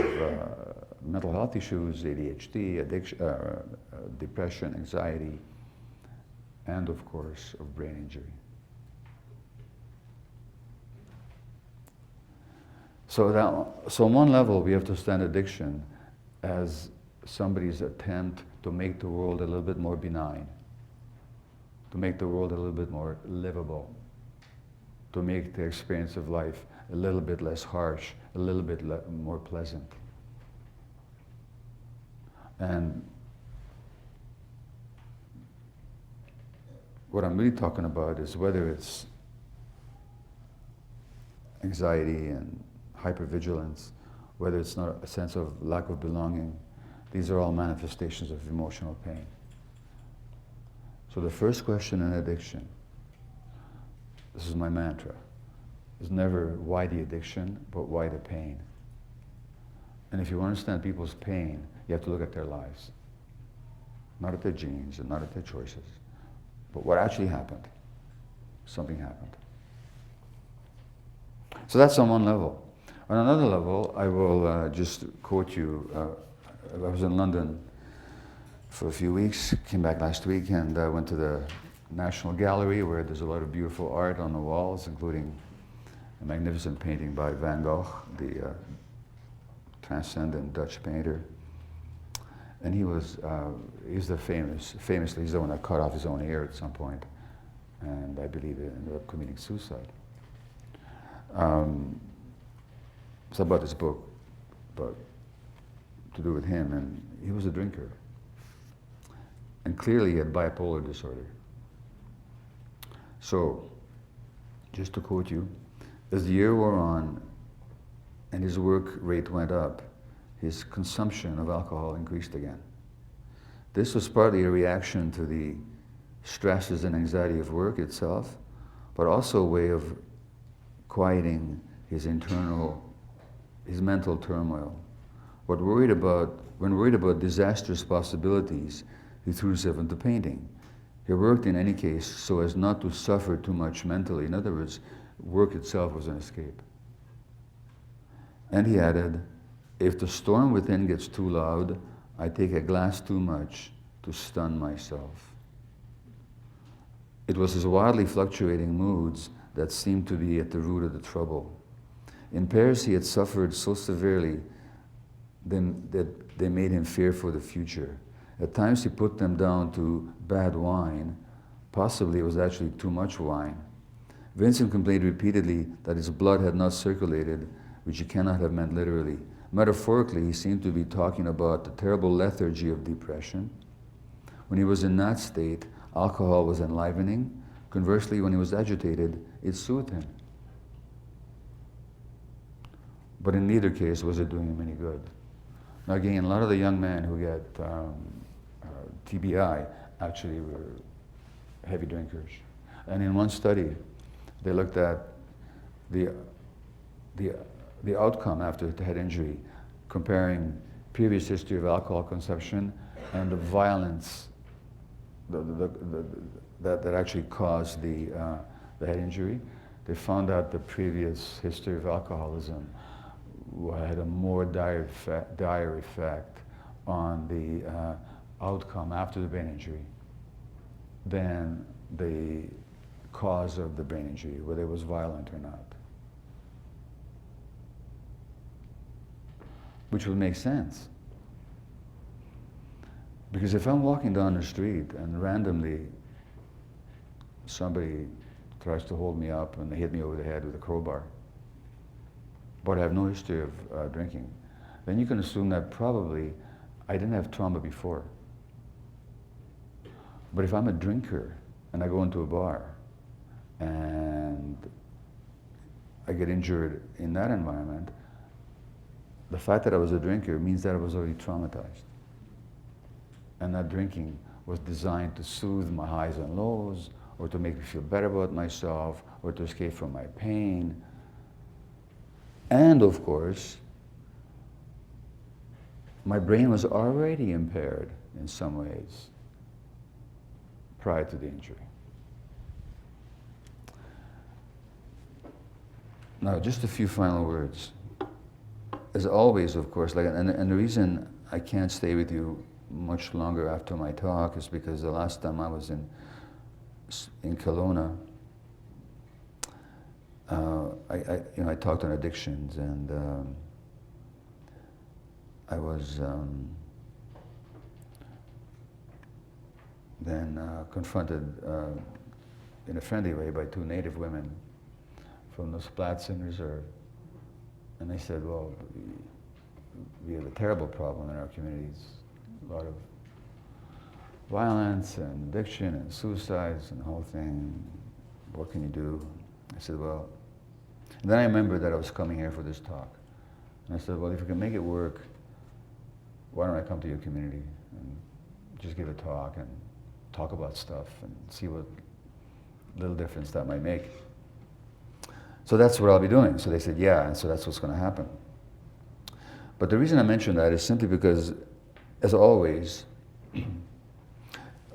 mental health issues, ADHD, addiction, depression, anxiety, and of course of brain injury. So on one level, we have to understand addiction as somebody's attempt to make the world a little bit more benign, to make the world a little bit more livable, to make the experience of life a little bit less harsh, a little bit more pleasant. And what I'm really talking about is whether it's anxiety and hypervigilance, whether it's not a sense of lack of belonging, these are all manifestations of emotional pain. So the first question in addiction, this is my mantra, is never why the addiction, but why the pain. And if you understand people's pain, you have to look at their lives. Not at their genes and not at their choices, but what actually happened. Something happened. So that's on one level. On another level, I will just quote you. I was in London for a few weeks, came back last week, and went to the National Gallery where there's a lot of beautiful art on the walls, including a magnificent painting by Van Gogh, the transcendent Dutch painter. And he's famously, he's the one that cut off his own ear at some point, and I believe he ended up committing suicide. It's about this book, but to do with him, and he was a drinker. And clearly he had bipolar disorder. So, just to quote you, as the year wore on and his work rate went up, his consumption of alcohol increased again. This was partly a reaction to the stresses and anxiety of work itself, but also a way of quieting his mental turmoil. When worried about disastrous possibilities, he threw himself into painting. He worked in any case so as not to suffer too much mentally. In other words, work itself was an escape. And he added, if the storm within gets too loud, I take a glass too much to stun myself. It was his wildly fluctuating moods that seemed to be at the root of the trouble. In Paris, he had suffered so severely that they made him fear for the future. At times, he put them down to bad wine. Possibly it was actually too much wine. Vincent complained repeatedly that his blood had not circulated, which he cannot have meant literally. Metaphorically, he seemed to be talking about the terrible lethargy of depression. When he was in that state, alcohol was enlivening. Conversely, when he was agitated, it soothed him. But in neither case was it doing him any good. Now again, a lot of the young men who get TBI actually were heavy drinkers. And in one study, they looked at the outcome after the head injury, comparing previous history of alcohol consumption and the violence that actually caused the head injury. They found out the previous history of alcoholism had a more dire effect on the outcome after the brain injury than the cause of the brain injury, whether it was violent or not. Which would make sense. Because if I'm walking down the street and randomly somebody tries to hold me up and they hit me over the head with a crowbar, but I have no history of drinking, then you can assume that probably I didn't have trauma before. But if I'm a drinker and I go into a bar and I get injured in that environment, the fact that I was a drinker means that I was already traumatized. And that drinking was designed to soothe my highs and lows, or to make me feel better about myself, or to escape from my pain. And of course, my brain was already impaired in some ways prior to the injury. Now, just a few final words. As always, of course, and the reason I can't stay with you much longer after my talk is because the last time I was in Kelowna, I talked on addictions, and I was then confronted in a friendly way by two Native women from the Splatsin Reserve. And they said, well, we have a terrible problem in our communities. A lot of violence and addiction and suicides and the whole thing. What can you do? I said, well, and then I remembered that I was coming here for this talk. And I said, well, if you can make it work, why don't I come to your community and just give a talk and talk about stuff and see what little difference that might make. So that's what I'll be doing. So they said, yeah, and so that's what's going to happen. But the reason I mention that is simply because, as always,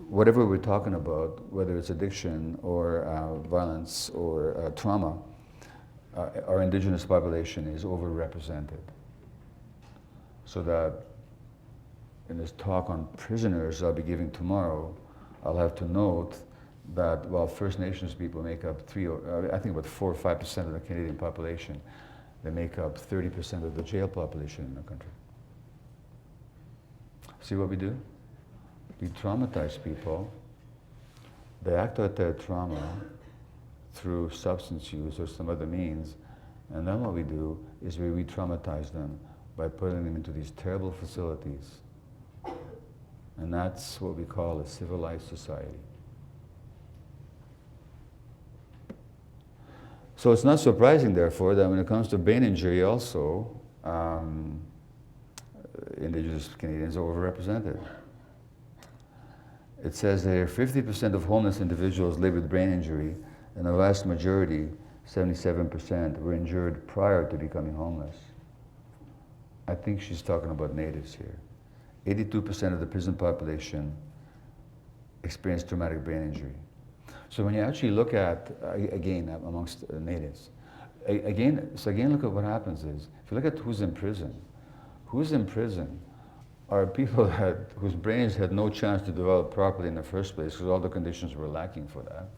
whatever we're talking about, whether it's addiction or violence or trauma, our indigenous population is overrepresented. So that in this talk on prisoners I'll be giving tomorrow, I'll have to note that while First Nations people make up I think about 4 or 5% of the Canadian population, they make up 30% of the jail population in the country. See what we do? We traumatize people. They act out their trauma through substance use or some other means, and then what we do is we re-traumatize them by putting them into these terrible facilities. And that's what we call a civilized society. So it's not surprising, therefore, that when it comes to brain injury also, Indigenous Canadians are overrepresented. It says there 50% of homeless individuals live with brain injury, and the vast majority, 77%, were injured prior to becoming homeless. I think she's talking about natives here. 82% of the prison population experienced traumatic brain injury. So when you actually look at, again, amongst natives, again look at what happens is, if you look at who's in prison are people whose brains had no chance to develop properly in the first place because all the conditions were lacking for that.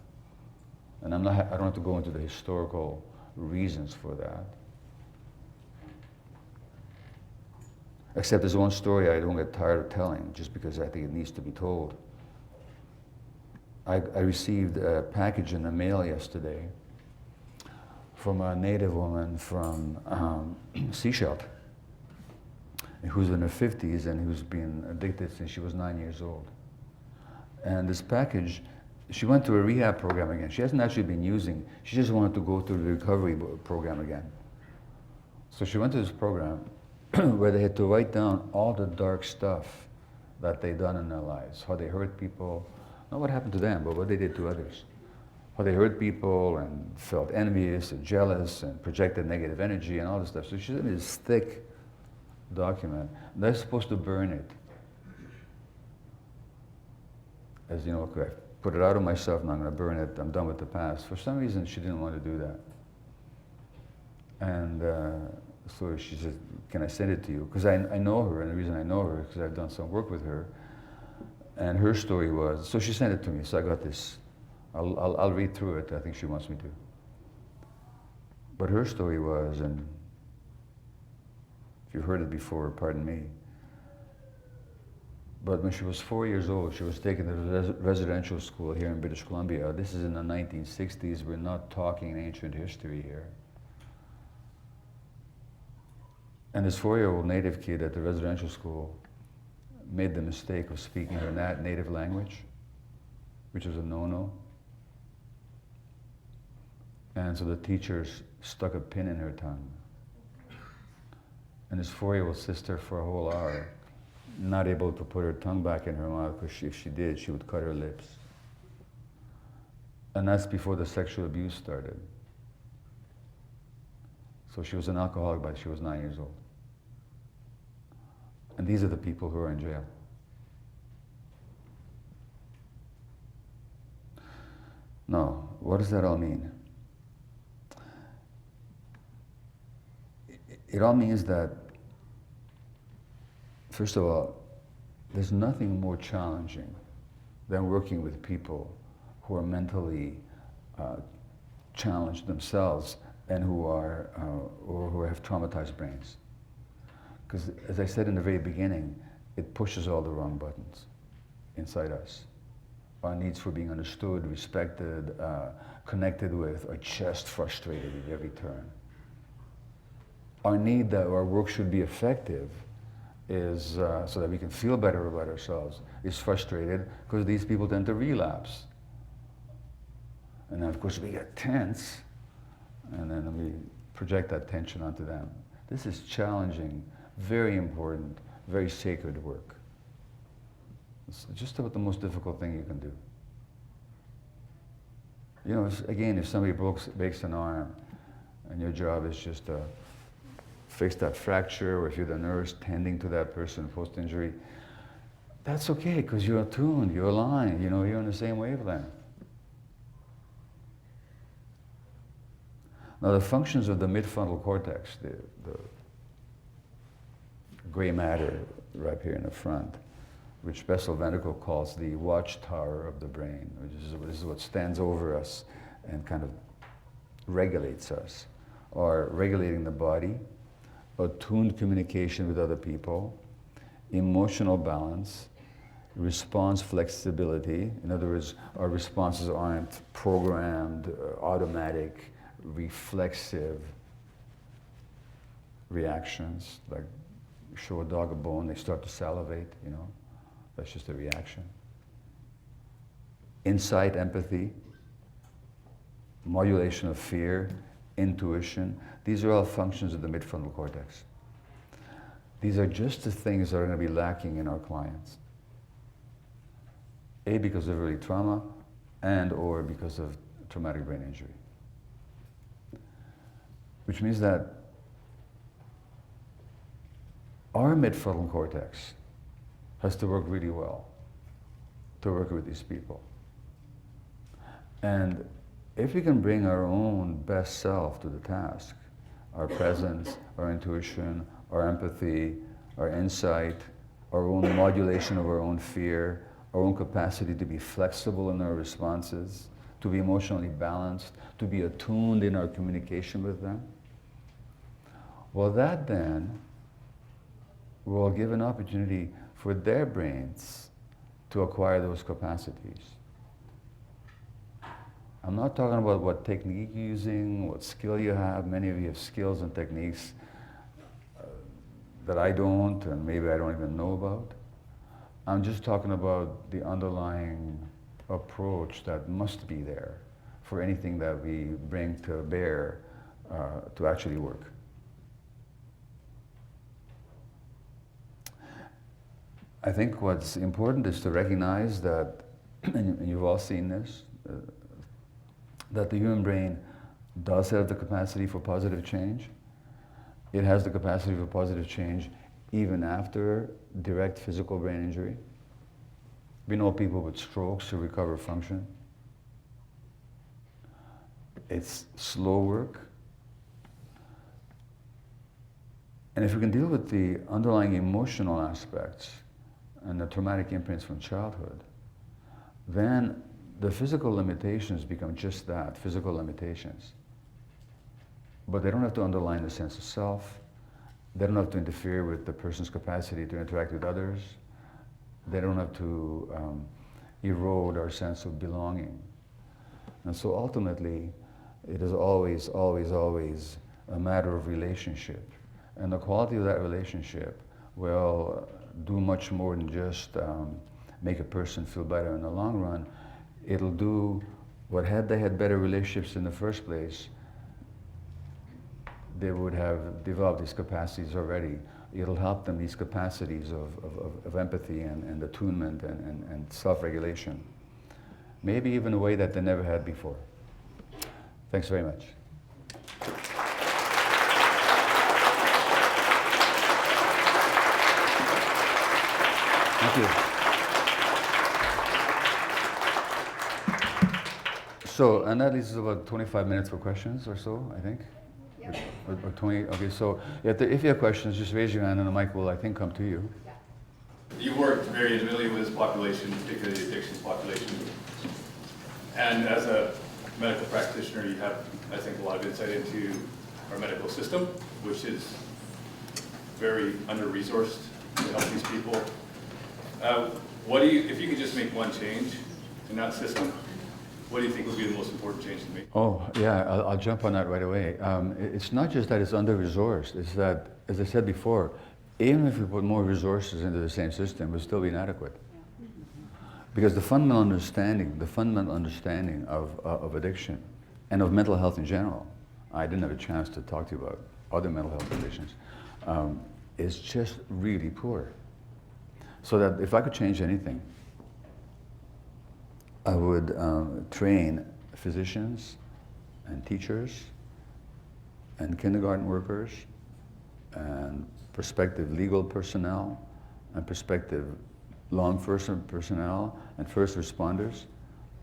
And I don't have to go into the historical reasons for that. Except there's one story I don't get tired of telling, just because I think it needs to be told. I received a package in the mail yesterday from a Native woman from Sechelt, who's in her 50s and who's been addicted since she was 9 years old. And this package, she went through a rehab program again. She hasn't actually been using, she just wanted to go through the recovery program again. So she went to this program where they had to write down all the dark stuff that they'd done in their lives, how they hurt people, not what happened to them, but what they did to others. How they hurt people and felt envious and jealous and projected negative energy and all this stuff. So she's in this thick document. They're supposed to burn it. As you know, okay, put it out of myself and I'm going to burn it. I'm done with the past. For some reason, she didn't want to do that. And so she said, can I send it to you? Because I know her, and the reason I know her is because I've done some work with her. And her story was, so she sent it to me, so I got this. I'll read through it, I think she wants me to. But her story was, and if you've heard it before, pardon me, but when she was 4 years old, she was taken to residential school here in British Columbia. This is in the 1960s, we're not talking ancient history here. And this 4-year-old Native kid at the residential school made the mistake of speaking her native language, which was a no-no. And so the teachers stuck a pin in her tongue. And this 4-year-old sister for a whole hour, not able to put her tongue back in her mouth, because if she did, she would cut her lips. And that's before the sexual abuse started. So she was an alcoholic by she was 9 years old. And these are the people who are in jail. Now, what does that all mean? It all means that, first of all, there's nothing more challenging than working with people who are mentally challenged themselves and who are or who have traumatized brains. Because as I said in the very beginning, it pushes all the wrong buttons inside us. Our needs for being understood, respected, connected with are just frustrated at every turn. Our need that our work should be effective is so that we can feel better about ourselves is frustrated because these people tend to relapse. And then of course we get tense and then we project that tension onto them. This is challenging, very important, very sacred work. It's just about the most difficult thing you can do. You know, again, if somebody breaks an arm and your job is just to fix that fracture, or if you're the nurse tending to that person post-injury, that's okay, because you're attuned, you're aligned, you know, you're on the same wavelength. Now the functions of the midfrontal cortex, the gray matter right here in the front, which Bessel van der Kolk calls the watchtower of the brain, which is what stands over us and kind of regulates us, are regulating the body, attuned communication with other people, emotional balance, response flexibility. In other words, our responses aren't programmed, automatic, reflexive reactions. Like you show a dog a bone, they start to salivate, you know. That's just a reaction. Insight, empathy, modulation of fear, intuition. These are all functions of the midfrontal cortex. These are just the things that are going to be lacking in our clients. A, because of early trauma, and or because of traumatic brain injury. Which means that our midfrontal cortex has to work really well to work with these people. And if we can bring our own best self to the task, our presence, our intuition, our empathy, our insight, our own modulation of our own fear, our own capacity to be flexible in our responses, to be emotionally balanced, to be attuned in our communication with them, well, that then will give an opportunity for their brains to acquire those capacities. I'm not talking about what technique you're using, what skill you have. Many of you have skills and techniques that I don't, and maybe I don't even know about. I'm just talking about the underlying approach that must be there for anything that we bring to bear to actually work. I think what's important is to recognize that, and you've all seen this, that the human brain does have the capacity for positive change. It has the capacity for positive change even after direct physical brain injury. We know people with strokes who recover function. It's slow work. And if we can deal with the underlying emotional aspects and the traumatic imprints from childhood, then the physical limitations become just that, physical limitations. But they don't have to underline the sense of self. They don't have to interfere with the person's capacity to interact with others. They don't have to erode our sense of belonging. And so ultimately, it is always, always, always a matter of relationship. And the quality of that relationship will do much more than just make a person feel better in the long run. It'll do what, had they had better relationships in the first place, they would have developed these capacities already. It'll help them, these capacities of empathy and attunement and self-regulation. Maybe even a way that they never had before. Thanks very much. Thank you. So, and that leaves us about 25 minutes for questions or so, I think. Yep. Or 20, okay, so if you have questions, just raise your hand and the mic will, I think, come to you. Yeah. You work very intimately with this population, particularly the addictions population. And as a medical practitioner, you have, I think, a lot of insight into our medical system, which is very under-resourced to help these people. If you could just make one change in that system, what do you think would be the most important change to make? Oh, yeah, I'll jump on that right away. It's not just that it's under-resourced, it's that, as I said before, even if we put more resources into the same system, it would still be inadequate. Because the fundamental understanding of addiction and of mental health in general, I didn't have a chance to talk to you about other mental health conditions, is just really poor. So that if I could change anything, I would train physicians and teachers and kindergarten workers and prospective legal personnel and prospective law enforcement personnel and first responders.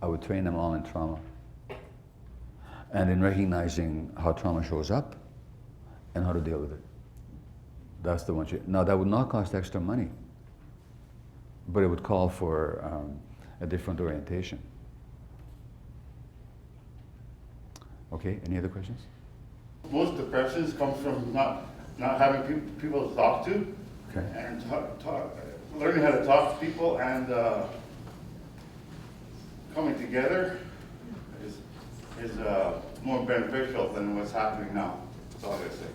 I would train them all in trauma and in recognizing how trauma shows up and how to deal with it. That's the one. Now that would not cost extra money, but it would call for a different orientation. Okay, any other questions? Most depressions come from not having people to talk to, Okay. and learning how to talk to people and coming together is more beneficial than what's happening now. That's all I say.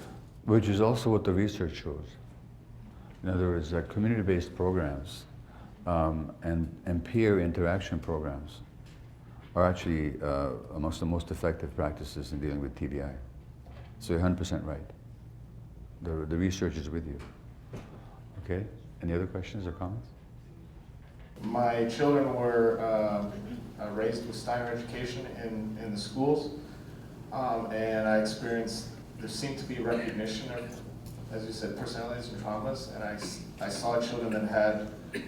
Which is also what the research shows. In other words, community-based programs and peer interaction programs are actually amongst the most effective practices in dealing with TBI. So you're 100% right. The research is with you. Okay, any other questions or comments? My children were raised with STEM education in the schools, and I experienced there seemed to be recognition of, as you said, personalities and traumas, and I saw children that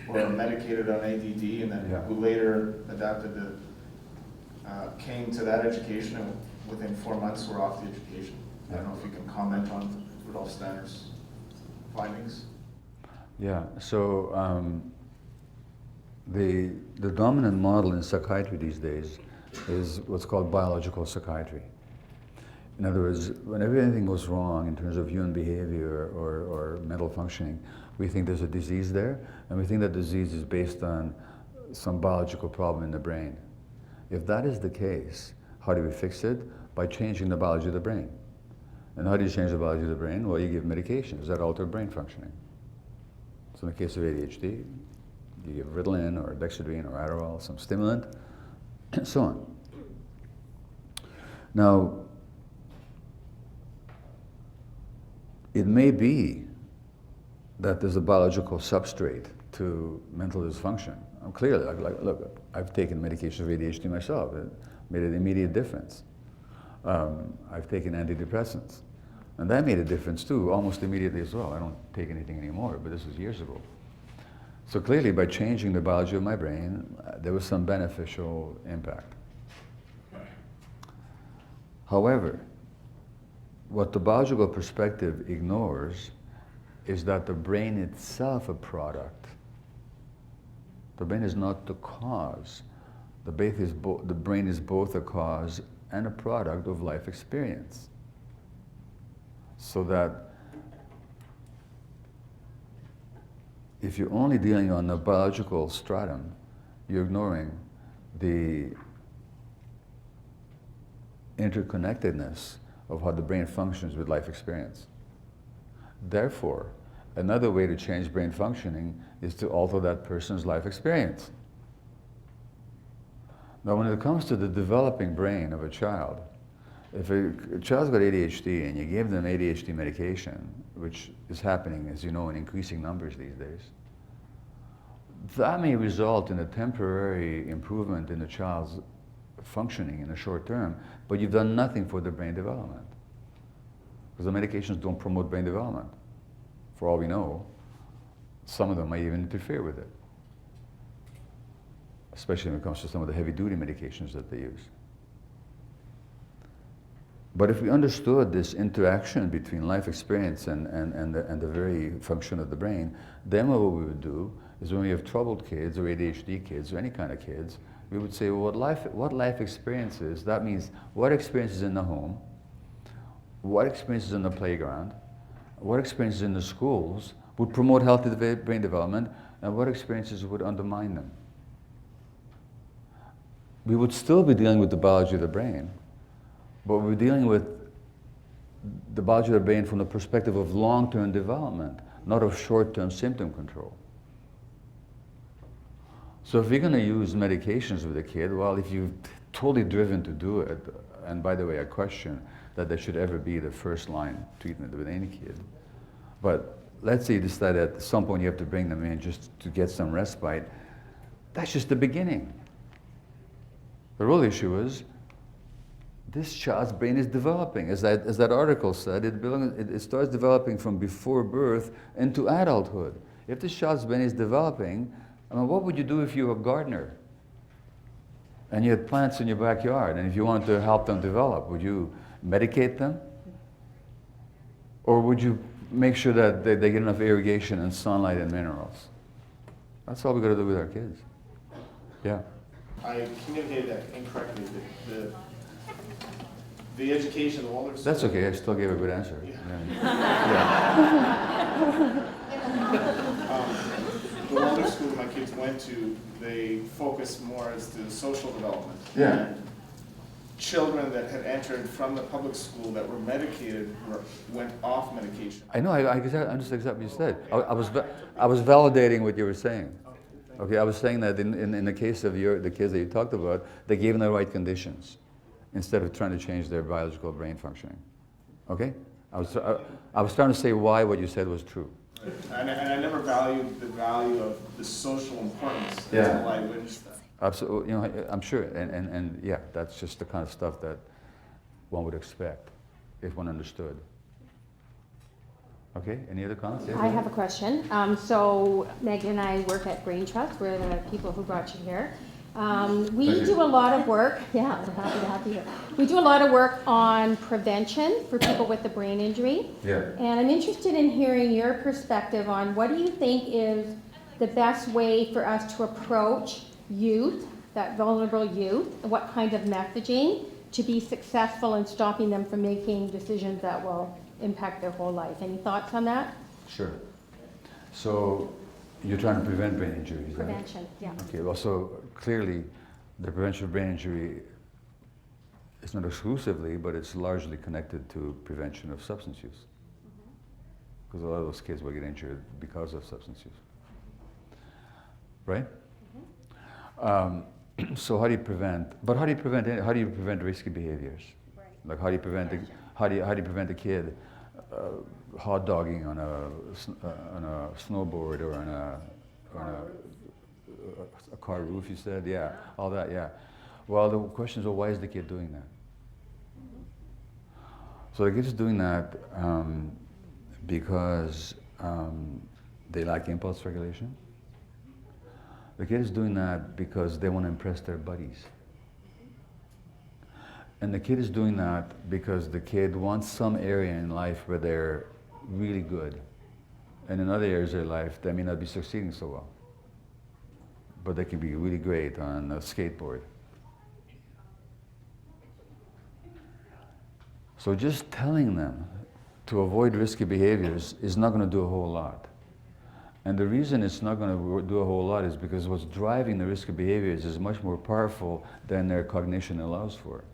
were medicated on ADD and then who later adapted to, came to that education and within 4 months were off the education. I don't know if you can comment on Rudolf Steiner's findings. Yeah, so the dominant model in psychiatry these days is what's called biological psychiatry. In other words, whenever anything goes wrong in terms of human behavior or mental functioning, we think there's a disease there, and we think that disease is based on some biological problem in the brain. If that is the case, how do we fix it? By changing the biology of the brain. And how do you change the biology of the brain? Well, you give medications that alter brain functioning. So in the case of ADHD, you give Ritalin or Dexedrine or Adderall, some stimulant, and so on. Now, it may be that there's a biological substrate to mental dysfunction. Clearly, look, I've taken medication for ADHD myself. It made an immediate difference. I've taken antidepressants, and that made a difference too, almost immediately as well. I don't take anything anymore, but this was years ago. So clearly, by changing the biology of my brain, there was some beneficial impact. However, what the biological perspective ignores is that the brain itself a product. The brain is not the cause. The brain is both a cause and a product of life experience. So that if you're only dealing on the biological stratum, you're ignoring the interconnectedness of how the brain functions with life experience. Therefore, another way to change brain functioning is to alter that person's life experience. Now, when it comes to the developing brain of a child, if a child's got ADHD and you give them ADHD medication, which is happening, as you know, in increasing numbers these days, that may result in a temporary improvement in the child's functioning in the short term, but you've done nothing for the brain development. Because the medications don't promote brain development. For all we know, some of them may even interfere with it, especially when it comes to some of the heavy-duty medications that they use. But if we understood this interaction between life experience and the very function of the brain, then what we would do is when we have troubled kids or ADHD kids or any kind of kids, we would say, well, what life experience is, that means what experience is in the home, what experience is in the playground, what experiences in the schools would promote healthy brain development, and what experiences would undermine them. We would still be dealing with the biology of the brain, but we're dealing with the biology of the brain from the perspective of long-term development, not of short-term symptom control. So if you're going to use medications with a kid, well, if you're totally driven to do it, and by the way, I question that there should ever be the first-line treatment with any kid. But let's say you decide at some point you have to bring them in just to get some respite. That's just the beginning. The real issue is this child's brain is developing. As that article said, it starts developing from before birth into adulthood. If this child's brain is developing, I mean, what would you do if you were a gardener and you had plants in your backyard, and if you wanted to help them develop, would you medicate them? Or would you make sure that they get enough irrigation and sunlight and minerals? That's all we got to do with our kids. Yeah. I communicated that incorrectly. The education of older. That's okay. I still gave a good answer. Yeah. The older school my kids went to, they focused more as to social development. Yeah. And children that had entered from the public school that were medicated went off medication. I know. I understand exactly what you said. I was validating what you were saying. Okay. I was saying that in the case of the kids that you talked about, they gave them the right conditions instead of trying to change their biological brain functioning. Okay? I was trying to say why what you said was true. And I never valued the value of the social importance Yeah. until I witnessed that. Absolutely, you know, I'm sure, and yeah, that's just the kind of stuff that one would expect if one understood. Okay, any other comments? Yeah, I have a question. So Megan and I work at BrainTrust. We're the people who brought you here. We do a lot of work. Yeah, we're happy to have you here. We do a lot of work on prevention for people with a brain injury. Yeah. And I'm interested in hearing your perspective on what do you think is the best way for us to approach youth, that vulnerable youth, and what kind of messaging to be successful in stopping them from making decisions that will impact their whole life. Any thoughts on that? Sure. So you're trying to prevent brain injuries, right? Prevention, yeah. Okay, well, so clearly the prevention of brain injury is not exclusively, but it's largely connected to prevention of substance use. Because a lot of those kids will get injured because of substance use. Right? So how do you prevent risky behaviors? Right. Like how do you prevent a kid hot dogging on a snowboard or on a car roof? You said, yeah, all that, yeah. Well, the question is, well, why is the kid doing that? So the kid's doing that because they lack impulse regulation. The kid is doing that because they want to impress their buddies. And the kid is doing that because the kid wants some area in life where they're really good. And in other areas of their life, they may not be succeeding so well. But they can be really great on a skateboard. So just telling them to avoid risky behaviors is not going to do a whole lot. And the reason it's not going to do a whole lot is because what's driving the risky behaviors is much more powerful than their cognition allows for.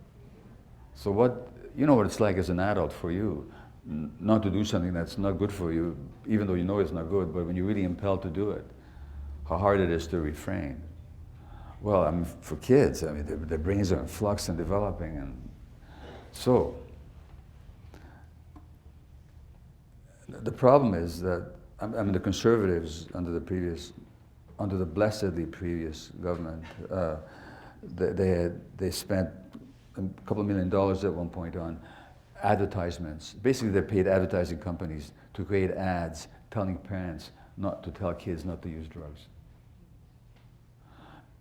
So you know what it's like as an adult for you, not to do something that's not good for you, even though you know it's not good, but when you're really impelled to do it, how hard it is to refrain. Well, I mean, for kids, I mean, their brains are in flux and developing, and so the problem is that, I mean, the conservatives under the blessedly previous government, they spent a couple of $1 million at one point on advertisements. Basically, they paid advertising companies to create ads telling parents not to tell kids not to use drugs.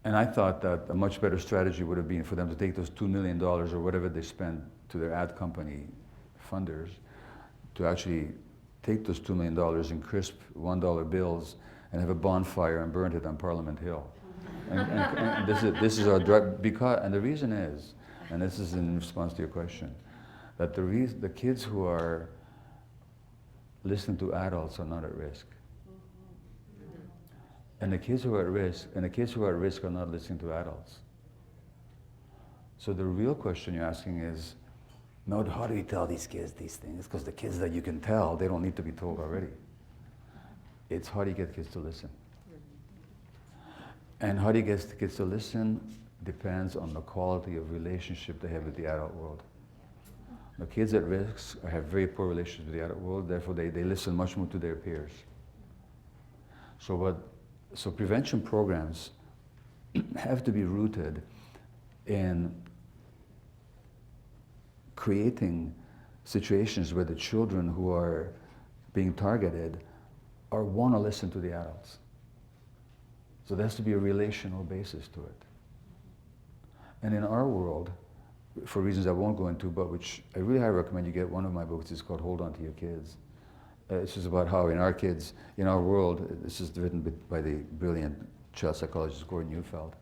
And I thought that a much better strategy would have been for them to take those $2 million or whatever they spent to their ad company funders to actually take those $2 million in crisp $1 bills and have a bonfire and burn it on Parliament Hill. And this is our drug, because, and the reason is, and this is in response to your question, that the kids who are listen to adults are not at risk. And the kids who are at risk are not listening to adults. So the real question you're asking is, no, how do you tell these kids these things? Because the kids that you can tell, they don't need to be told already. It's how do you get kids to listen? And how do you get the kids to listen depends on the quality of relationship they have with the adult world. The kids at risk have very poor relationships with the adult world, therefore they listen much more to their peers. So prevention programs have to be rooted in creating situations where the children who are being targeted want to listen to the adults. So there has to be a relational basis to it. And in our world, for reasons I won't go into, but which I really highly recommend you get, one of my books is called Hold On to Your Kids. It's just about how in our world, this is written by the brilliant child psychologist Gordon Neufeld.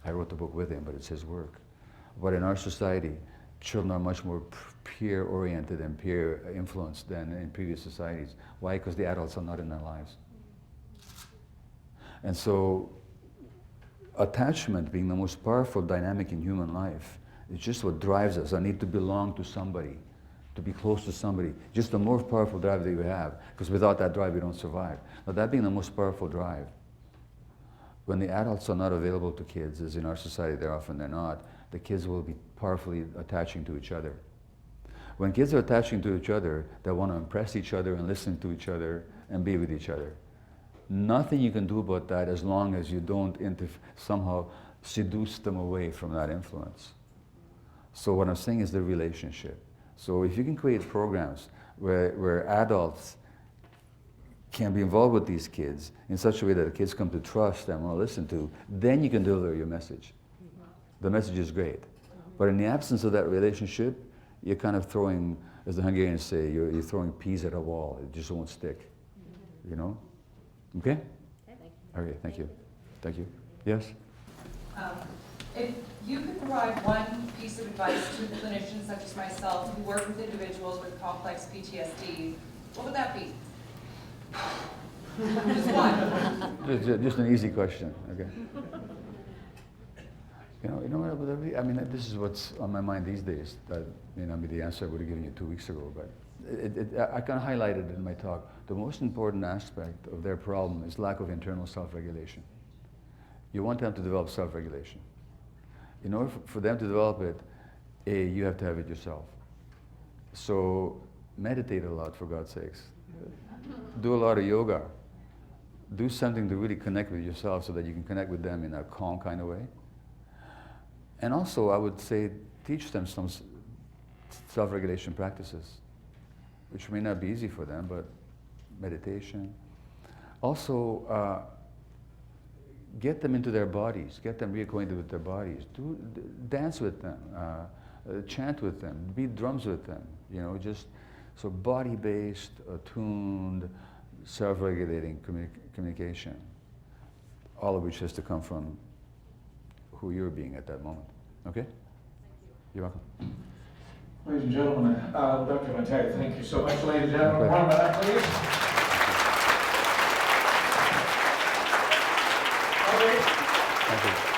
I wrote the book with him, but it's his work. But in our society, children are much more peer-oriented and peer-influenced than in previous societies. Why? Because the adults are not in their lives. And so, attachment being the most powerful dynamic in human life is just what drives us. I need to belong to somebody, to be close to somebody. Just the most powerful drive that you have, because without that drive, you don't survive. Now, that being the most powerful drive, when the adults are not available to kids, as in our society they're not, the kids will be powerfully attaching to each other. When kids are attaching to each other, they want to impress each other and listen to each other and be with each other. Nothing you can do about that as long as you don't somehow seduce them away from that influence. So what I'm saying is the relationship. So if you can create programs where adults can be involved with these kids in such a way that the kids come to trust and want to listen to, then you can deliver your message. The message is great. But in the absence of that relationship, you're kind of throwing, as the Hungarians say, you're throwing peas at a wall. It just won't stick, you know? Okay? Okay, thank you. Thank you. Yes? If you could provide one piece of advice to clinicians such as myself who work with individuals with complex PTSD, what would that be? Just one. Just an easy question, okay? You know what, I mean, this is what's on my mind these days. That may not be the answer I would have given you 2 weeks ago, but I kind of highlighted it in my talk. The most important aspect of their problem is lack of internal self-regulation. You want them to develop self-regulation. In order for them to develop it, you have to have it yourself. So meditate a lot, for God's sakes. Do a lot of yoga. Do something to really connect with yourself so that you can connect with them in a calm kind of way. And also, I would say, teach them some self-regulation practices, which may not be easy for them, but meditation. Also, get them into their bodies, get them reacquainted with their bodies. Dance with them, chant with them, beat drums with them, you know, just so body-based, attuned, self-regulating communication, all of which has to come from who you're being at that moment. Okay? You're welcome. Ladies and gentlemen, Dr. Mate, thank you so much. Ladies and gentlemen, one minute, please. Thank you.